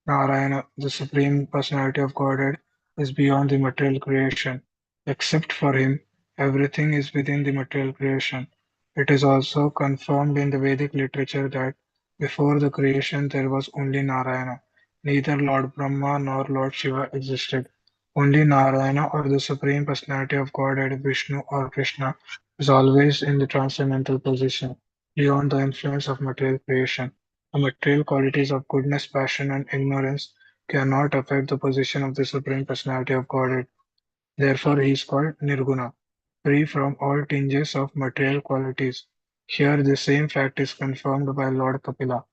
A: Narayana, the Supreme Personality of Godhead, is beyond the material creation. Except for him, everything is within the material creation. It is also confirmed in the Vedic literature that before the creation there was only Narayana. Neither Lord Brahma nor Lord Shiva existed. Only Narayana, or the Supreme Personality of Godhead, Vishnu or Krishna, is always in the transcendental position, beyond the influence of material creation. The material qualities of goodness, passion, and ignorance cannot affect the position of the Supreme Personality of Godhead. Therefore, he is called Nirguna, free from all tinges of material qualities. Here, the same fact is confirmed by Lord Kapila.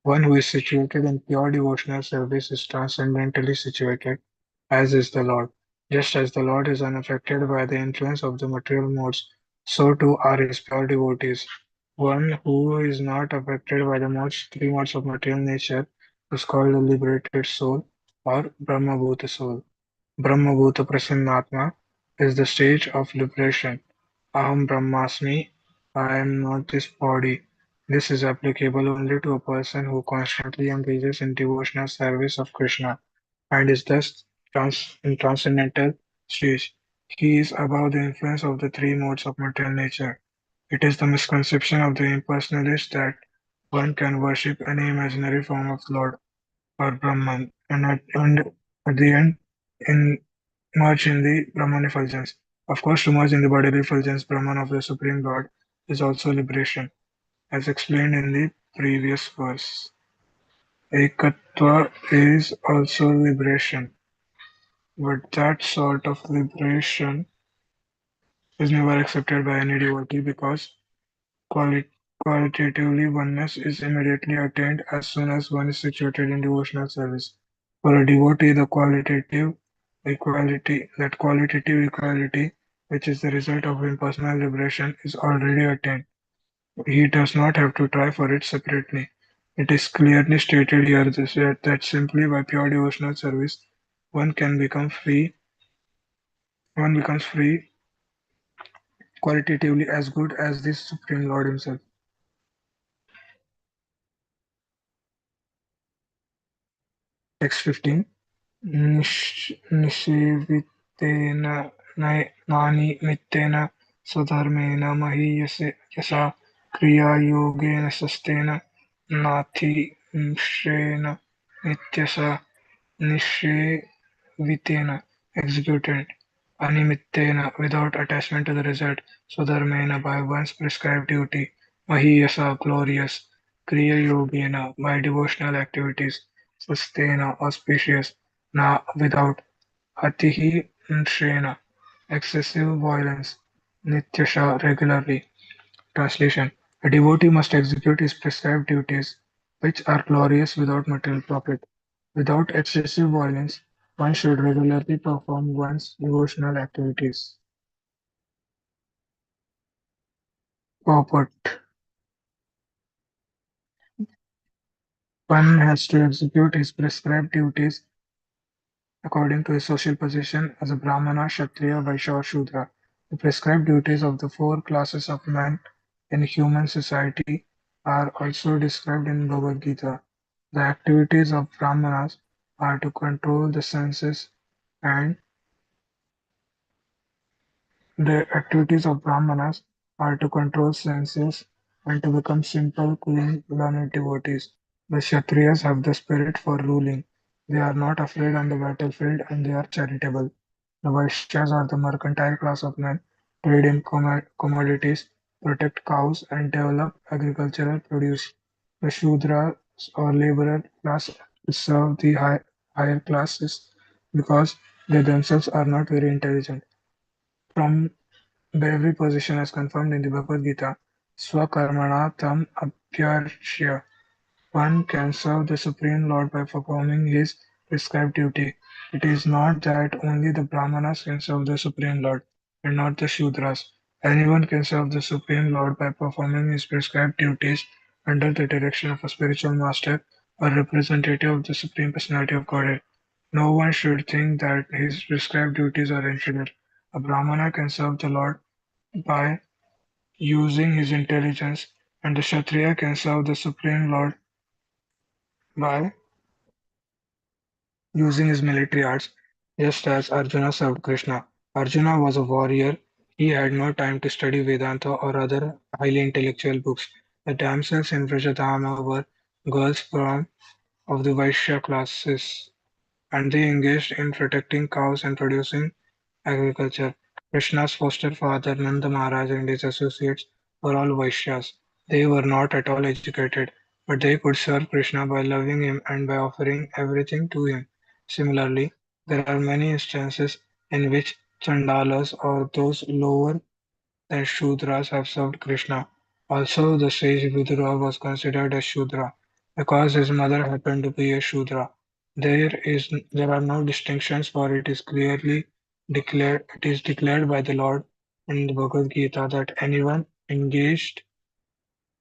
A: One who is situated in pure devotional service is transcendentally situated, as is the Lord. Just as the Lord is unaffected by the influence of the material modes, so too are his pure devotees. One who is not affected by the three modes of material nature is called a liberated soul or Brahmabhuta soul. Brahmabhuta Prasannatma is the stage of liberation. Aham Brahmasmi, I am not this body. This is applicable only to a person who constantly engages in devotional service of Krishna and is thus in transcendental stage. He is above the influence of the three modes of material nature. It is the misconception of the impersonalist that one can worship any imaginary form of Lord or Brahman and at the end in merge in the Brahman effulgence. Of course, to merge in the bodily effulgence Brahman of the Supreme Lord is also liberation, as explained in the previous verse. Ekatva is also liberation, but that sort of liberation is never accepted by any devotee because quali- qualitatively oneness is immediately attained as soon as one is situated in devotional service. For a devotee, that qualitative equality, which is the result of impersonal liberation, is already attained. He does not have to try for it separately. It is clearly stated here that simply by pure devotional service one can become free, one becomes free qualitatively as good as the Supreme Lord himself. Text 15. निषेवितेन नानिमित्तेन स्वधर्मेण महीयसा क्रियायोगेन सस्तेन नातिंश्रेण नित्यसा निषेवितेन executed animitena without attachment to the result, swadharmena by one's prescribed duty, mahiyasa glorious, kriya yogena by devotional activities, sustena auspicious, na without atihi shrena excessive violence, nityasha regularly. Translation: a devotee must execute his prescribed duties, which are glorious without material profit. Without excessive violence, one should regularly perform one's devotional activities. Purport: one has to execute his prescribed duties according to his social position as a Brahmana, Kshatriya, Vaishya, or Shudra. The prescribed duties of the four classes of men in human society are also described in Bhagavad Gita. The activities of Brahmanas are to control the senses and The activities of Brahmanas are to control senses and to become simple, clean, learned devotees. The Kshatriyas have the spirit for ruling. They are not afraid on the battlefield and they are charitable. The Vaishyas are the mercantile class of men, trade in commodities, protect cows, and develop agricultural produce. The Shudras or laborer class serve the higher classes because they themselves are not very intelligent. From every position as confirmed in the Bhagavad Gita, Swakarmana tam abhyarshya. One can serve the Supreme Lord by performing his prescribed duty. It is not that only the Brahmanas can serve the Supreme Lord and not the Shudras. Anyone can serve the Supreme Lord by performing his prescribed duties under the direction of a spiritual master or representative of the Supreme Personality of Godhead. No one should think that his prescribed duties are infidel. A Brahmana can serve the Lord by using his intelligence, and the Kshatriya can serve the Supreme Lord by using his military arts, just as Arjuna served Krishna. Arjuna was a warrior. He had no time to study Vedanta or other highly intellectual books. The damsels in Vrajadhama were girls from of the Vaishya classes. and they engaged in protecting cows and producing agriculture. Krishna's foster father Nanda Maharaj and his associates were all Vaishyas. They were not at all educated, but they could serve Krishna by loving him and by offering everything to him. Similarly, there are many instances in which Chandalas or those lower than Shudras have served Krishna. Also, the sage Vidura was considered a Shudra because his mother happened to be a Shudra. There are no distinctions, for it is declared by the Lord in the Bhagavad Gita that anyone engaged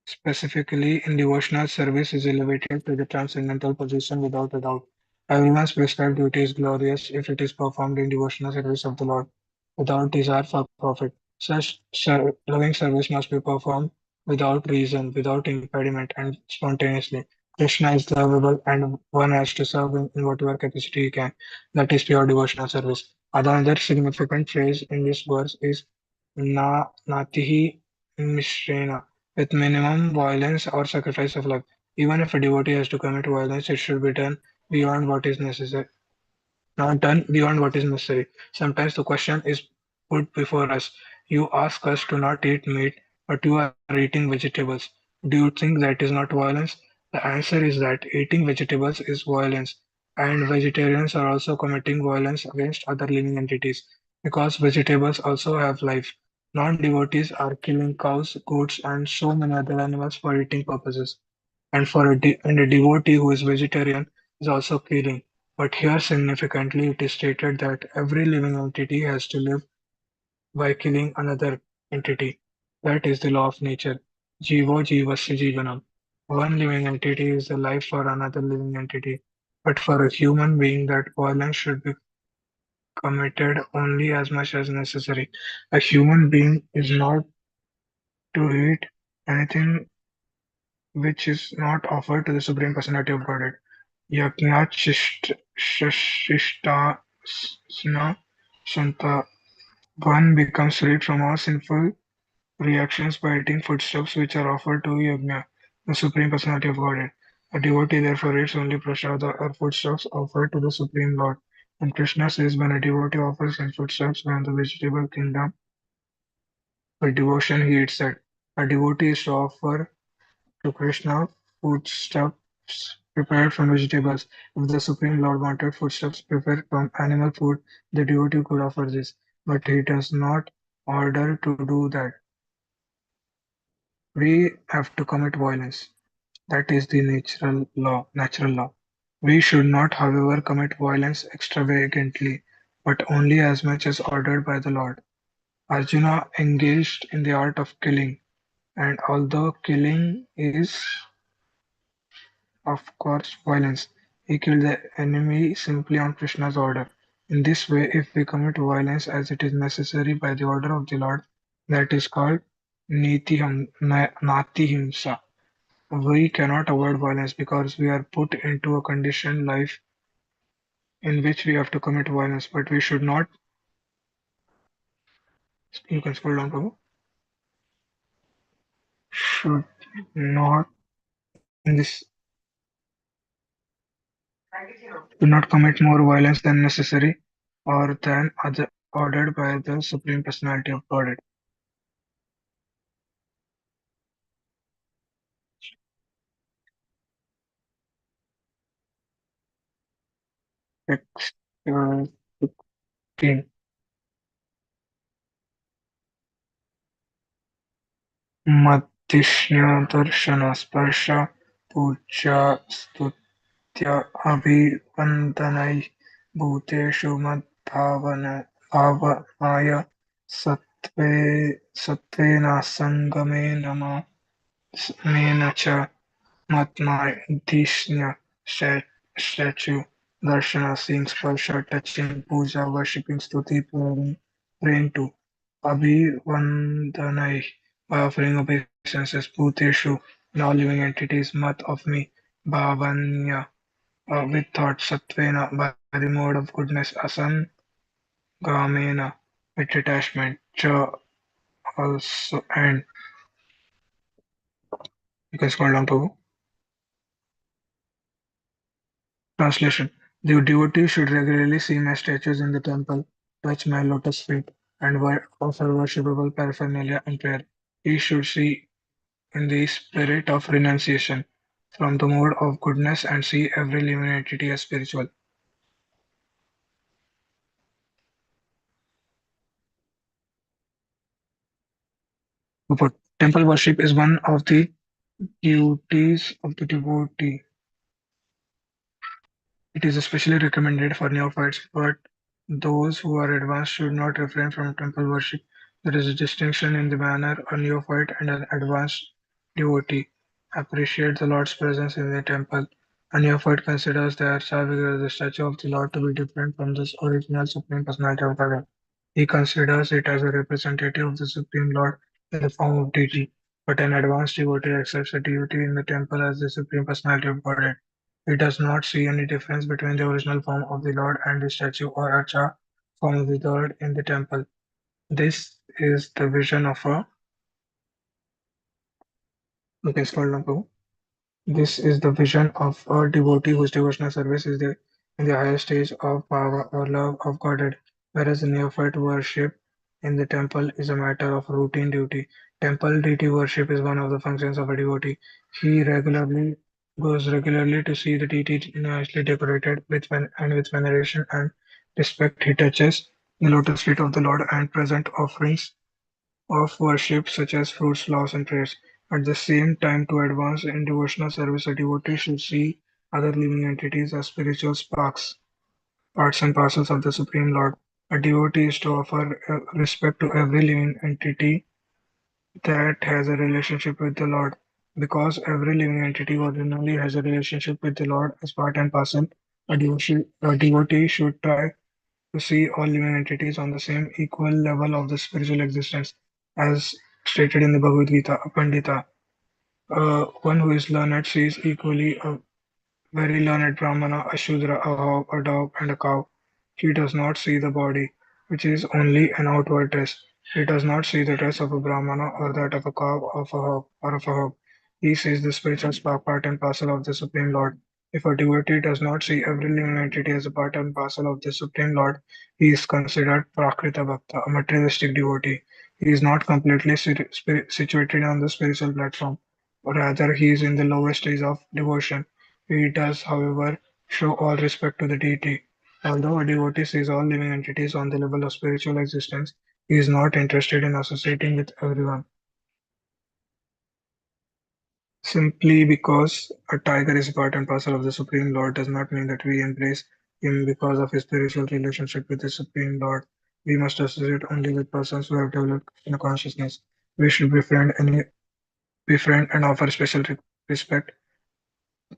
A: specifically in devotional service is elevated to the transcendental position without a doubt. Everyone's prescribed duty is glorious if it is performed in devotional service of the Lord without desire for profit. Loving service must be performed without reason, without impediment, and spontaneously. Krishna is lovable, and one has to serve him in whatever capacity he can. That is pure devotional service. Another significant phrase in this verse is natihi mishrena, with minimum violence or sacrifice of life. Even if a devotee has to commit violence, it should be done beyond what is necessary not done beyond what is necessary. Sometimes the question is put before us. You ask us to not eat meat, but you are eating vegetables. Do you think that is not violence? The answer is that eating vegetables is violence, and vegetarians are also committing violence against other living entities because vegetables also have life. Non devotees are killing cows, goats, and so many other animals for eating purposes and a devotee who is vegetarian is also killing. But here significantly it is stated that every living entity has to live by killing another entity. That is the law of nature. Jivo jivasya jivanam. One living entity is the life for another living entity. But for a human being, that violence should be committed only as much as necessary. A human being is not to eat anything which is not offered to the Supreme Personality of Godhead. Yajna-shishtasana Shanta. One becomes freed from all sinful reactions by eating foodstuffs which are offered to Yajna, the Supreme Personality of Godhead. A devotee therefore eats only prasada or foodstuffs offered to the Supreme Lord. And Krishna says when a devotee offers him foodstuffs from the vegetable kingdom, with devotion he eats that. A devotee is to offer to Krishna foodstuffs prepared from vegetables. If the Supreme Lord wanted foodstuffs prepared from animal food, the devotee could offer this, but he does not order to do that. We have to commit violence. That is the natural law. We should not, however, commit violence extravagantly, but only as much as ordered by the Lord. Arjuna engaged in the art of killing, and although killing is of course violence. He killed the enemy simply on Krishna's order. In this way, if we commit violence as it is necessary by the order of the Lord, that is called Nati Himsa. We cannot avoid violence because we are put into a conditioned life in which we have to commit violence, but we should not. You can scroll down, Prabhu. Should not in this do not commit more violence than necessary or than other ordered by the Supreme Personality of Godhead. Text 16. मद्दिष्ण्यदर्शनस्पर्श पूज्या स्तुत्य अभिवन्दनैः भूतेषु भावनाय सत्त्वे सत्त्वेन सङ्गमेन main च Matma statue, darshana, seeing, sparsha, touching, puja, worshipping, stuti, praying to, abhivandanai, by offering obeisances, bhuteshu, in all living entities, mat of me, bhavanya, with thought, satvena, by the mode of goodness, asangamena, with detachment, cha, also, and you can scroll down to translation. The devotee should regularly see my statues in the temple, touch my lotus feet, and offer worshipable paraphernalia and prayer. He should see in the spirit of renunciation from the mode of goodness and see every living entity as spiritual. Purport. Temple worship is one of the duties of the devotee. It is especially recommended for neophytes, but those who are advanced should not refrain from temple worship. There is a distinction in the manner a neophyte and an advanced devotee appreciate the Lord's presence in the temple. A neophyte considers the Archa figure, the statue of the Lord, to be different from the original Supreme Personality of Godhead. He considers it as a representative of the Supreme Lord in the form of deity. But an advanced devotee accepts the deity in the temple as the Supreme Personality of Godhead. He does not see any difference between the original form of the Lord and the statue or archa form of the Lord in the temple. This is the vision of a okay, scroll down, Prabhu. This is the vision of a devotee whose devotional service is in the highest stage of power or love of Godhead, whereas the neophyte worship in the temple is a matter of routine duty. Temple deity worship is one of the functions of a devotee. He regularly goes regularly to see the deity nicely decorated and with veneration and respect. He touches the lotus feet of the Lord and present offerings of worship such as fruits, flowers, and prayers. At the same time, to advance in devotional service, a devotee should see other living entities as spiritual sparks, parts and parcels of the Supreme Lord. A devotee is to offer respect to every living entity that has a relationship with the Lord. Because every living entity ordinarily has a relationship with the Lord as part and parcel, a devotee should try to see all living entities on the same equal level of the spiritual existence, as stated in the Bhagavad Gita. A Pandita, one who is learned, sees equally a very learned Brahmana, a Shudra, a hog, a dog, and a cow. He does not see the body, which is only an outward dress. He does not see the dress of a Brahmana or that of a cow of a hog or of a hog. He sees the spiritual spark part and parcel of the Supreme Lord. If a devotee does not see every living entity as a part and parcel of the Supreme Lord, he is considered Prakrita Bhakta, a materialistic devotee. He is not completely situated on the spiritual platform, or rather, he is in the lowest stage of devotion. He does, however, show all respect to the deity. Although a devotee sees all living entities on the level of spiritual existence, he is not interested in associating with everyone. Simply because a tiger is part and parcel of the Supreme Lord does not mean that we embrace him because of his spiritual relationship with the Supreme Lord. We must associate only with persons who have developed Krishna consciousness. We should befriend and offer special respect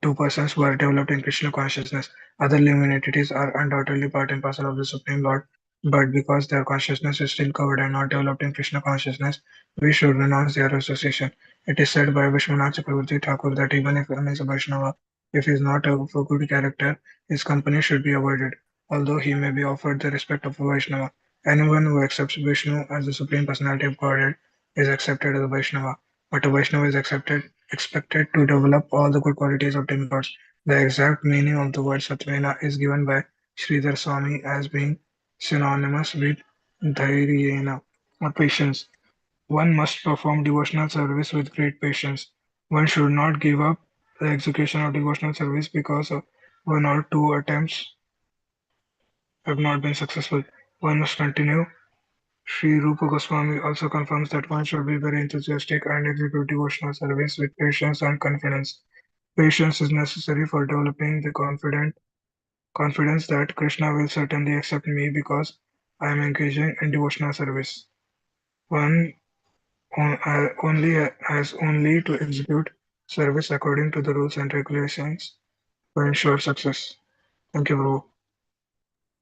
A: to persons who are developed in Krishna consciousness. Other living entities are undoubtedly part and parcel of the Supreme Lord, but because their consciousness is still covered and not developed in Krishna consciousness, we should renounce their association. It is said by Vishwanath Chakravarti Thakur that even if one is a Vaishnava, if he is not of a good character, his company should be avoided, although he may be offered the respect of a Vaishnava. Anyone who accepts Vishnu as the Supreme Personality of Godhead is accepted as a Vaishnava, but a Vaishnava is expected to develop all the good qualities of demigods. The exact meaning of the word Satvena is given by Sridhar Swami as being synonymous with dhairyena, or patience. One must perform devotional service with great patience. One should not give up the execution of devotional service because of one or two attempts have not been successful. One must continue. Sri Rupa Goswami also confirms that one should be very enthusiastic and execute devotional service with patience and confidence. Patience is necessary for developing the confidence that Krishna will certainly accept me because I am engaging in devotional service. One has only to execute service according to the rules and regulations to ensure success. Thank you, Prabhu.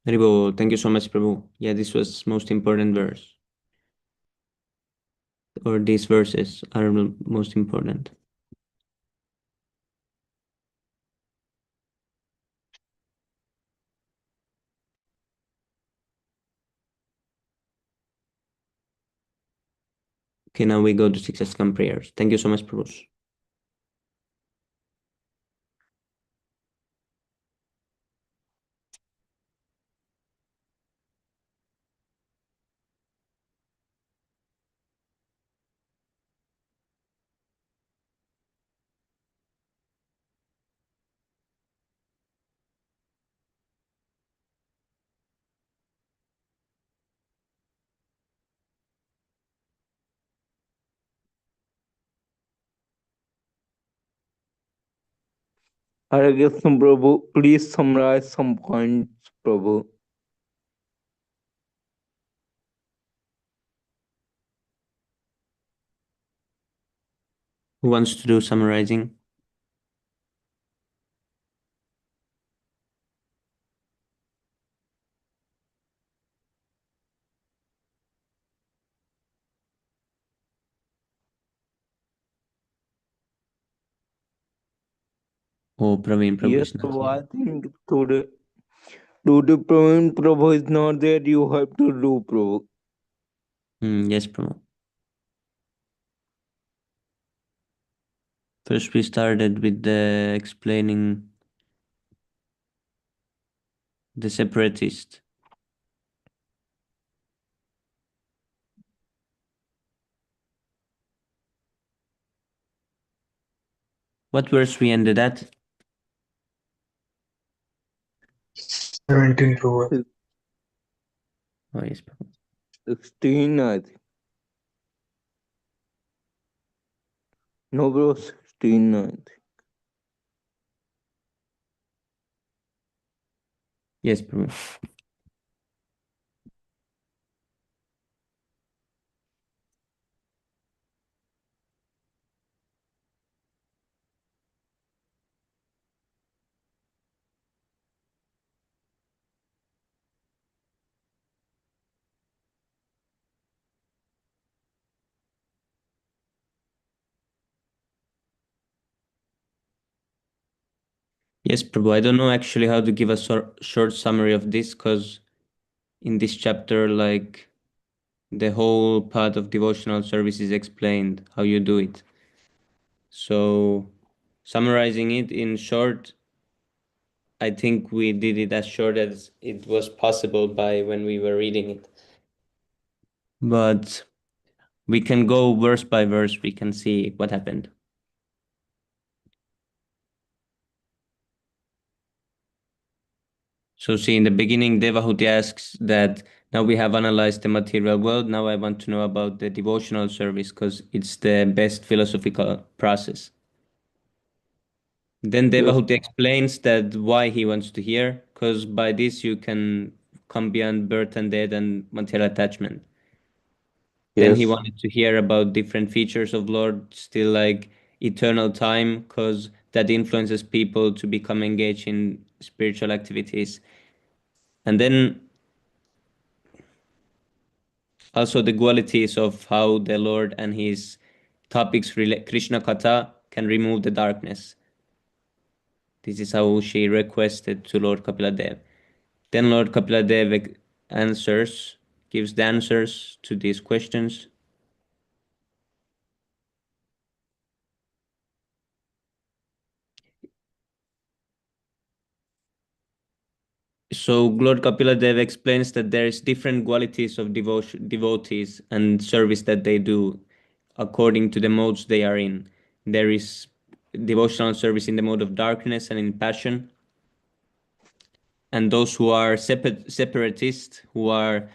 B: Haribol, thank you so much, Prabhu. Yeah, this was most important verse, or these verses are the most important. Okay, now we go to 6 Askam prayers. Thank you so much, Prabhu.
C: Hare Krishna, Prabhu. Please summarize some points, Prabhu.
B: Who wants to do summarizing? Oh, Praveen Prabhu
C: Yes,
B: is not
C: Prabhu.
B: here.
C: I think today Praveen Prabhu is not there. You have to do, Prabhu.
B: Yes, Prabhu. First, we started with the explaining the separatist. What verse we ended at?
A: 17 Prabhu.
B: Oh, yes, Prabhu.
C: 16, I think. No, bro, 16, I think.
B: Yes, Prabhu. Yes, Prabhu. I don't know actually how to give a short summary of this because in this chapter, like the whole part of devotional service is explained how you do it. So, summarizing it in short, I think we did it as short as it was possible by when we were reading it. But we can go verse by verse, we can see what happened. So, see, in the beginning, Devahuti asks that now we have analyzed the material world. Now I want to know about the devotional service because it's the best philosophical process. Then
C: Yes,
B: Devahuti explains that why he wants to hear, because by this you can come beyond birth and death and material attachment. Then he
C: yes.
B: wanted to hear about different features of Lord, still like eternal time, because that influences people to become engaged in spiritual activities. And then also the qualities of how the Lord and his topics relate Krishna Katha can remove the darkness. This is how she requested to Lord Kapiladev. Then Lord Kapiladev answers, gives the answers to these questions. So Lord Kapiladev explains that there is different qualities of devotees and service that they do according to the modes they are in. There is devotional service in the mode of darkness and in passion. And those who are separatists, who are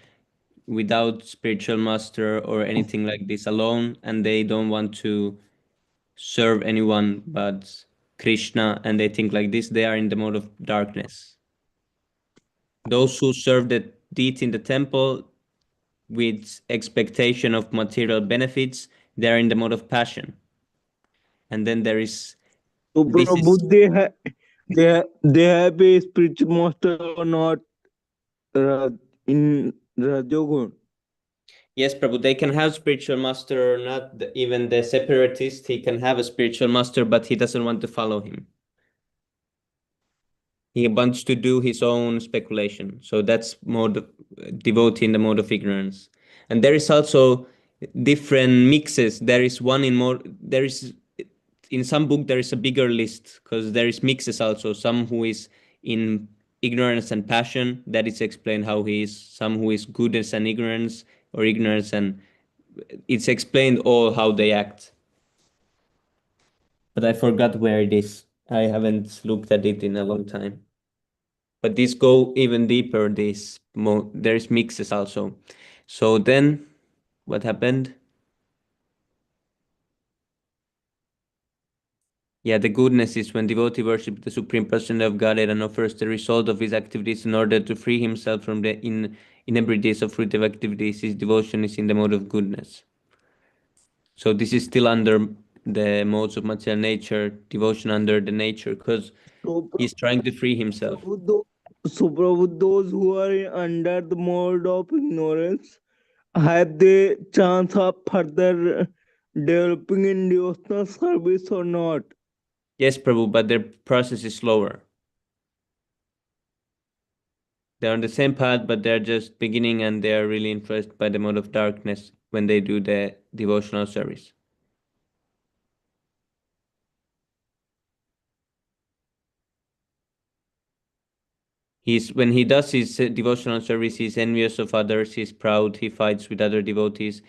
B: without spiritual master or anything like this alone, and they don't want to serve anyone but Krishna, and they think like this, they are in the mode of darkness. Those who serve the deity in the temple with expectation of material benefits, they are in the mode of passion. And then there is
C: So,
B: this
C: Prabhu,
B: is
C: they have a spiritual master or not in Rajogun?
B: yes, Prabhu, they can have spiritual master or not. Even the separatist, he can have a spiritual master, but he doesn't want to follow him. He wants to do his own speculation. So that's mode of, devotee in the mode of ignorance. And there is also different mixes. There is one in more. There is in some book there is a bigger list because there is mixes also. Some who is in ignorance and passion. That is explained how he is. Some who is goodness and ignorance or ignorance and it's explained all how they act. But I forgot where it is. I haven't looked at it in a long time. But these go even deeper. There's mixes also. So then, what happened? Yeah, the goodness is when devotee worships the Supreme Personality of Godhead and offers the result of his activities in order to free himself from the inebrities of fruitive activities. His devotion is in the mode of goodness. So this is still under the modes of material nature, devotion under the nature, because
C: So,
B: he's trying to free himself.
C: Prabhu, those who are under the mode of ignorance, have they chance of further developing in devotional service or not?
B: Yes, Prabhu, but their process is slower. They're on the same path, but they're just beginning and they are really influenced by the mode of darkness when they do the devotional service. When he does his devotional service, he's envious of others, he's proud, he fights with other devotees.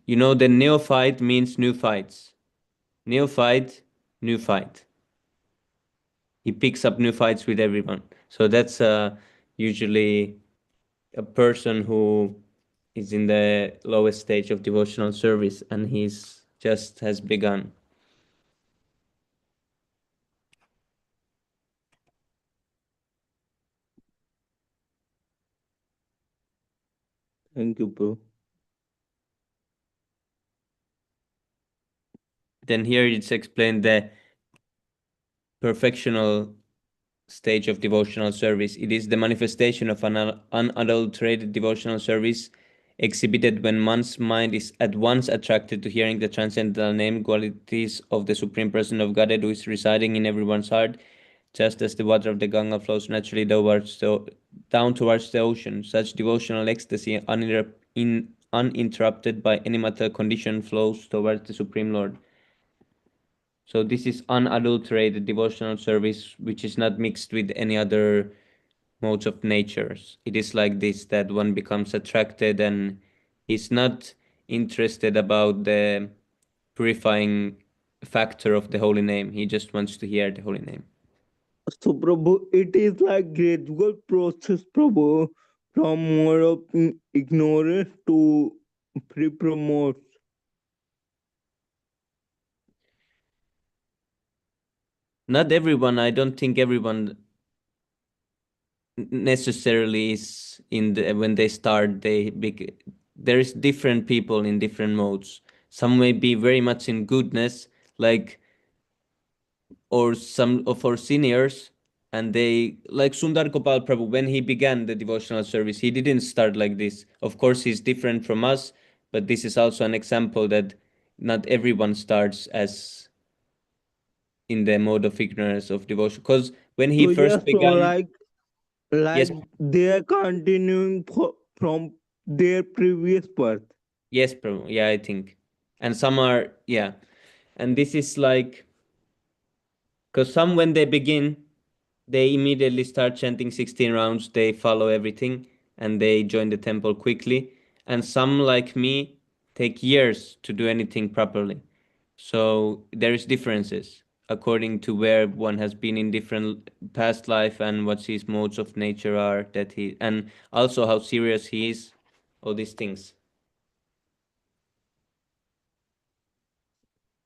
B: You know, the neophyte means new fights. Neophyte, new fight. He picks up new fights with everyone. So that's usually a person who is in the lowest stage of devotional service and he's just has begun.
C: Thank you, bro.
B: Then here it's explained the perfectional stage of devotional service. It is the manifestation of an unadulterated devotional service exhibited when one's mind is at once attracted to hearing the transcendental name qualities of the Supreme Person of Godhead who is residing in everyone's heart, just as the water of the Ganga flows naturally down towards the ocean. Such devotional ecstasy, uninterrupted by any material condition, flows towards the Supreme Lord. So this is unadulterated devotional service, which is not mixed with any other modes of natures. It is like this, that one becomes attracted and is not interested about the purifying factor of the holy name. He just wants to hear the holy name.
C: So, Prabhu, it is like gradual process, Prabhu, from more of ignorance to free promote.
B: Not everyone, I don't think everyone necessarily is in the when they start there is different people in different modes. Some may be very much in goodness, like, or some of our seniors, and they like Sundar Gopal Prabhu. When he began the devotional service, he didn't start like this. Of course, he's different from us, but this is also an example that not everyone starts as in the mode of ignorance of devotion, because when he
C: So, yes,
B: first
C: so
B: began.
C: like
B: Yes,
C: they are continuing from their previous birth.
B: yes, Prabhu. Yeah, I think. And some are, yeah. And this is like, because some, when they begin, they immediately start chanting 16 rounds, they follow everything, and they join the temple quickly. And some, like me, take years to do anything properly. So there is differences according to where one has been in different past life and what his modes of nature are, that he, and also how serious he is, all these things.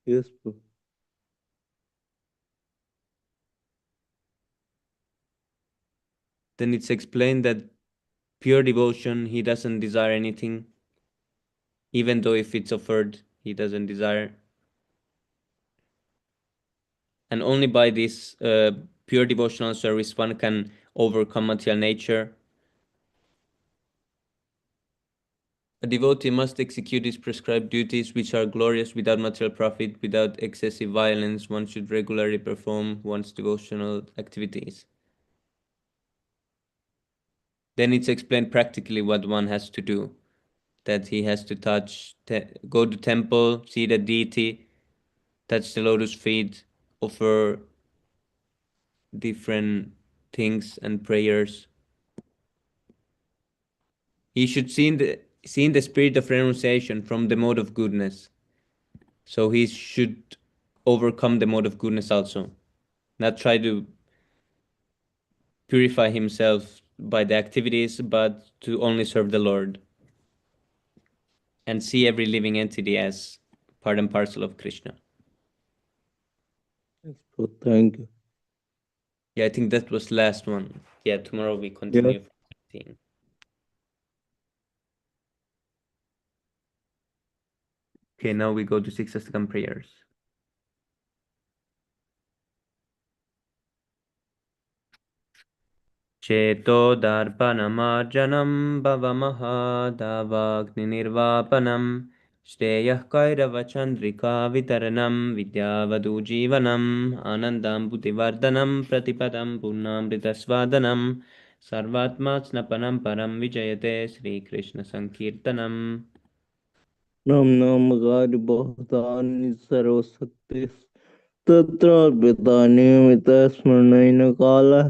C: Yes, bro.
B: Then it's explained that pure devotion, he doesn't desire anything, even though if it's offered, he doesn't desire. And only by this pure devotional service one can overcome material nature. A devotee must execute his prescribed duties, which are glorious without material profit, without excessive violence. One should regularly perform one's devotional activities. Then it's explained practically what one has to do. That he has to go to temple, see the deity, touch the lotus feet, offer different things and prayers. He should see in the spirit of renunciation from the mode of goodness. So he should overcome the mode of goodness also. Not try to purify himself by the activities, but to only serve the Lord. And see every living entity as part and parcel of Krishna.
C: Yes, So thank you.
B: Yeah, I think that was last one. Yeah, tomorrow we continue from 15. Okay, now we go to 6 prayers. चेतोदर्पणमार्जनं भवमहादावाग्निर्वापनं श्रेयः कैरवचन्द्रिका वितरणं विद्यावधूजीवनम् आनन्दाम्बुतिवर्धनं प्रतिपदं पूर्णामृतस्वादनं सर्वात्मा स्नपनं परं विजयते श्रीकृष्णसङ्कीर्तनम्
C: नम नम गारि बहुतानि सर्वशक्ति तत्र नियमित स्मरणेन कालः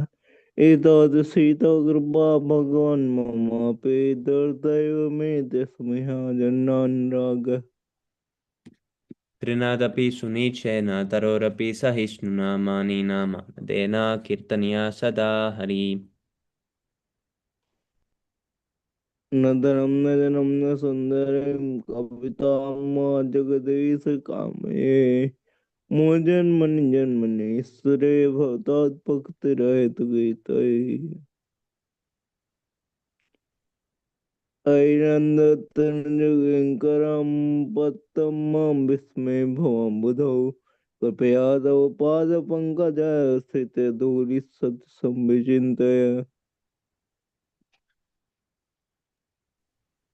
C: एतादृशीतो कृपा भगवान् ममापि दुर्दैव मे तस्मिहा जन्नानुरागः
B: त्रिनादपि सुनीचेन तरोरपि सहिष्णुना मानिना मानदेन कीर्तनीया सदा हरि
C: न धनं न जनं न सुन्दरं कवितां मा जगदीश कामये मो जन्मनि जन्मनि ईश्वरे भवतात्भक्तिरहितु गीतये ऐरन्दतनुजयङ्करं पत्तं मां विस्मये भवं बुधौ कृपया तव पादपङ्कजः स्थिते धूलिसत्संविचिन्तय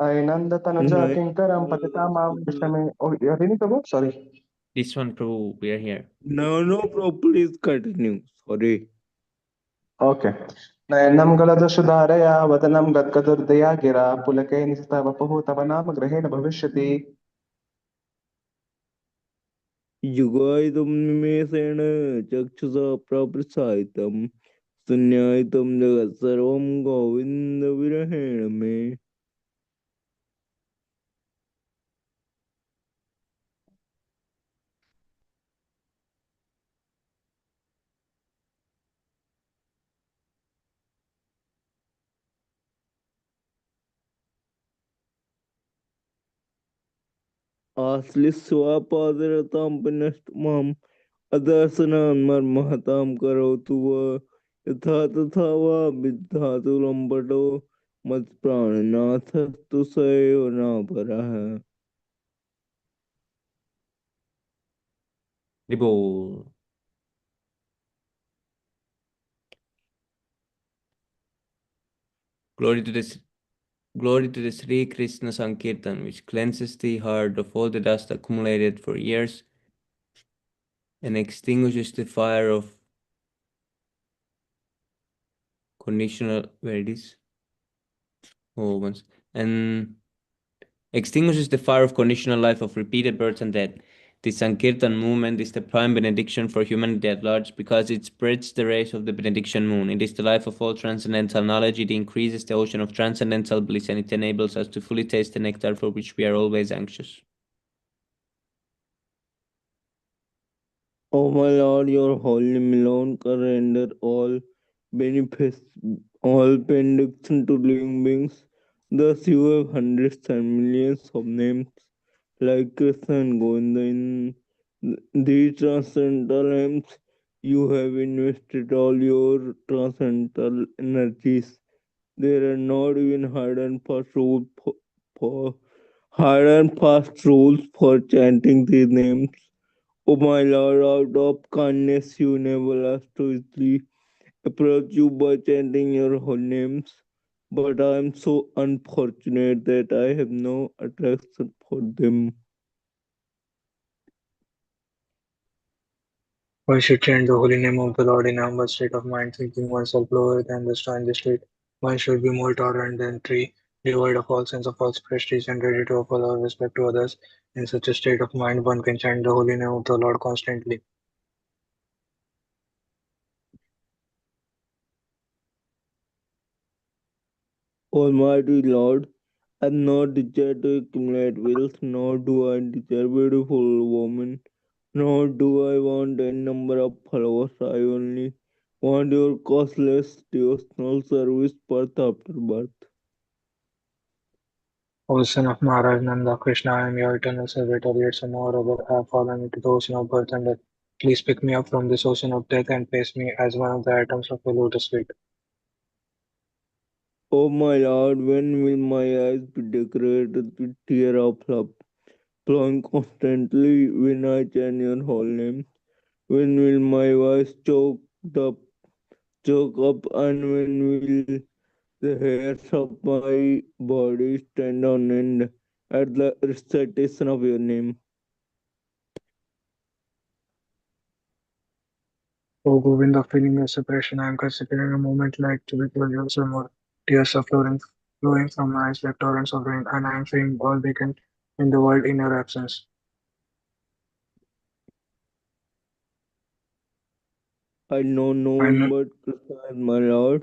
D: Nandatanuja Kinkaram Patitamam Vishame. Oh, you're reading Prabhu? Sorry.
B: This one, Prabhu, we are here.
C: No, please continue. Sorry.
D: Okay. नयनं गलदशुधारया वदनं गद्गदुर्दया गिरा पुलके निस्तवपुः तव नाम ग्रहेण भविष्यति
C: युगायितुं निमेषेण चक्षुषा प्रप्रसायितं शून्यायितं जगत्सर्वं गोविन्दविरहेण मे आश्लिष्यपादरतां पुनश्च माम् अदर्शनान् मर्महतां करोतु वा यथा तथा वा विद्धातु लम्पटो मत्प्राणनाथस्तु स एव नापरः
B: Ribol. Glory to this. Glory to the Sri Krishna Sankirtan, which cleanses the heart of all the dust accumulated for years and extinguishes the fire of conditional verities. Oh, once and extinguishes the fire of conditional life of repeated birth and death. The Sankirtan movement is the prime benediction for humanity at large because it spreads the rays of the benediction moon. It is the life of all transcendental knowledge. It increases the ocean of transcendental bliss and it enables us to fully taste the nectar for which we are always anxious.
C: O my Lord, your holy name alone can render all benefits, all benediction to living beings. Thus you have hundreds and millions of names like Krishna and Govinda. In these transcendental names, you have invested all your transcendental energies. There are not even hard and fast rules for chanting these names. O my Lord, out of kindness you enable us to easily approach you by chanting your holy names. But I am so unfortunate that I have no attraction for them.
A: One should chant the holy name of the Lord in a humble state of mind, thinking oneself lower than the star in the state. One should be more tolerant than tree, devoid of all sense of false prestige and ready to offer all respect to others. In such a state of mind, one can chant the holy name of the Lord constantly.
C: Almighty Lord, I have not desired to accumulate wealth, nor do I desire beautiful women, nor do I want a number of followers. I only want your costless devotional service birth after birth.
A: O son of Maharaj Nanda, Krishna, I am your eternal servitor, yet somehow or other I have fallen into the ocean of birth and death. Please pick me up from this ocean of death and place me as one of the atoms of your lotus feet.
C: O my Lord, when will my eyes be decorated with tears of love, flowing constantly when I chant your holy name? When will my voice up, choke up, and when will the hairs of my body stand on end at the recitation of your name?
A: O Govinda, feeling your separation, I am considering a moment like to be close or more. Tears are flowing from my eyes like torrents of rain, and I am feeling all vacant in the world in your absence.
C: I know no
A: I
C: one
A: know,
C: but Krishna as my Lord,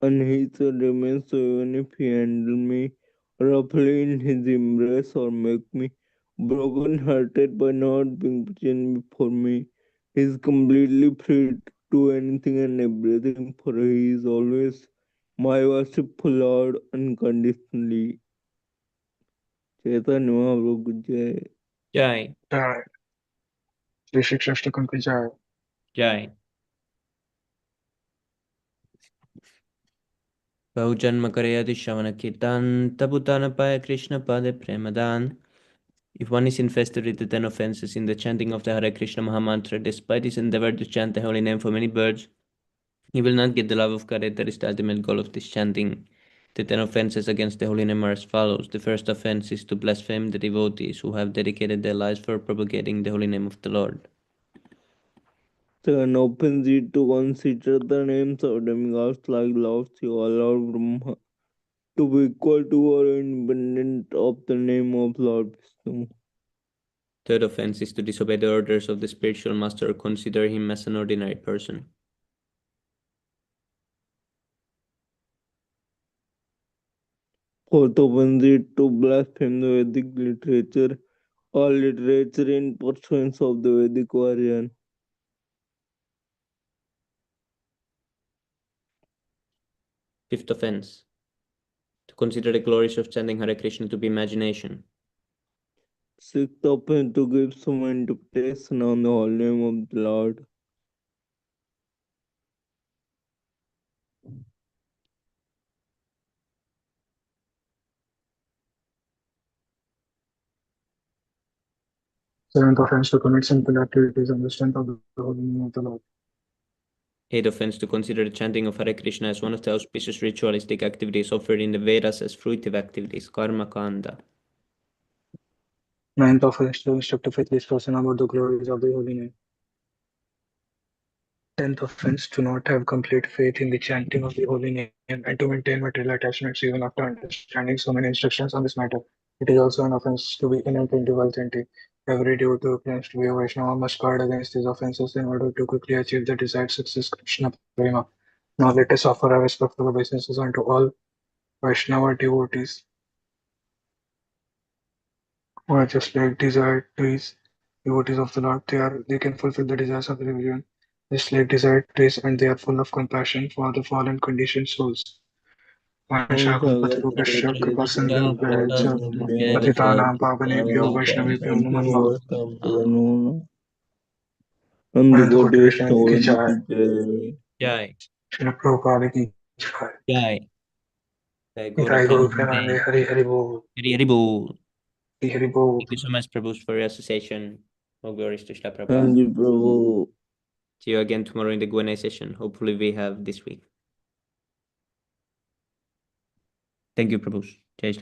C: and he shall remain so even if he handle me roughly in his embrace or make me broken hearted by not being present before me. He is completely free to do anything and everything, for he is always my worshipful Lord unconditionally. Chaitanya Mahaprabhu की जय.
B: Jai,
A: Jai. Shri Shri Krishna Kunti Jai.
B: Jai. बहुजन्म करयति श्रवण कीर्तन तबुतान पाय Krishna pade premadan. If one is infested with the 10 offenses in the chanting of the Hare Krishna Mahamantra, despite his endeavor to chant the holy name for many birds, he will not get the love of God. That is the ultimate goal of this chanting. The 10 offenses against the holy name are as follows. The first offense is to blaspheme the devotees who have dedicated their lives for propagating the holy name of the Lord.
C: Second opens it to consider the names of demigods like Lord Shiva, Lord Brahma, to be equal to or independent of the name of Lord Vishnu.
B: Third offense is to disobey the orders of the spiritual master or consider him as an ordinary person.
C: Fourth opens it to blaspheme the Vedic literature or literature in pursuance of the Vedic version.
B: Fifth offense, to consider the glories of chanting Hare Krishna to be imagination.
C: Sixth offense to give some interpretation on the holy name of the Lord.
A: Seventh offense to commit sinful activities on the strength of the holy name of the Lord.
B: Eighth offense, to consider the chanting of Hare Krishna as one of the auspicious ritualistic activities offered in the Vedas as fruitive activities, karma kanda.
A: Ninth offense to instruct a faithless person about the glories of the holy name. 10th offense to not have complete faith in the chanting of the holy name and to maintain material attachments even after understanding so many instructions on this matter. It is also an offense to be inattentive while chanting. Every devotee who claims to be a Vaishnava must guard against these offenses in order to quickly achieve the desired success, Krishna Prema. Now let us offer our respectful obeisances unto all Vaishnava devotees who are just like desired trees, devotees of the Lord. They can fulfill the desires of the religion, just like desired trees, and they are full of compassion for the fallen conditioned souls. Vanshakapatrukyasya kripasindhu vyavaccha patitanam pavanebhyo vaishnavebhyo namo namaha. Anand Koti Vaishnav ki jai.
B: Jai,
A: Srila Prabhupada ki jai.
B: Jai. Jai
A: Jai Guru
B: Gaurakhand.
A: Premanande Hari Hari Bol.
B: Hari Hari Bol.
A: Hari Hari Bol.
B: Thank you so much, Prabhu, for your association. More glories to Shri
C: Thank
B: Prabhupada.
C: you, Prabhu.
B: See you again tomorrow in the Q&A session. Hopefully we have this week. Thank you, Prabhu. Jai Shri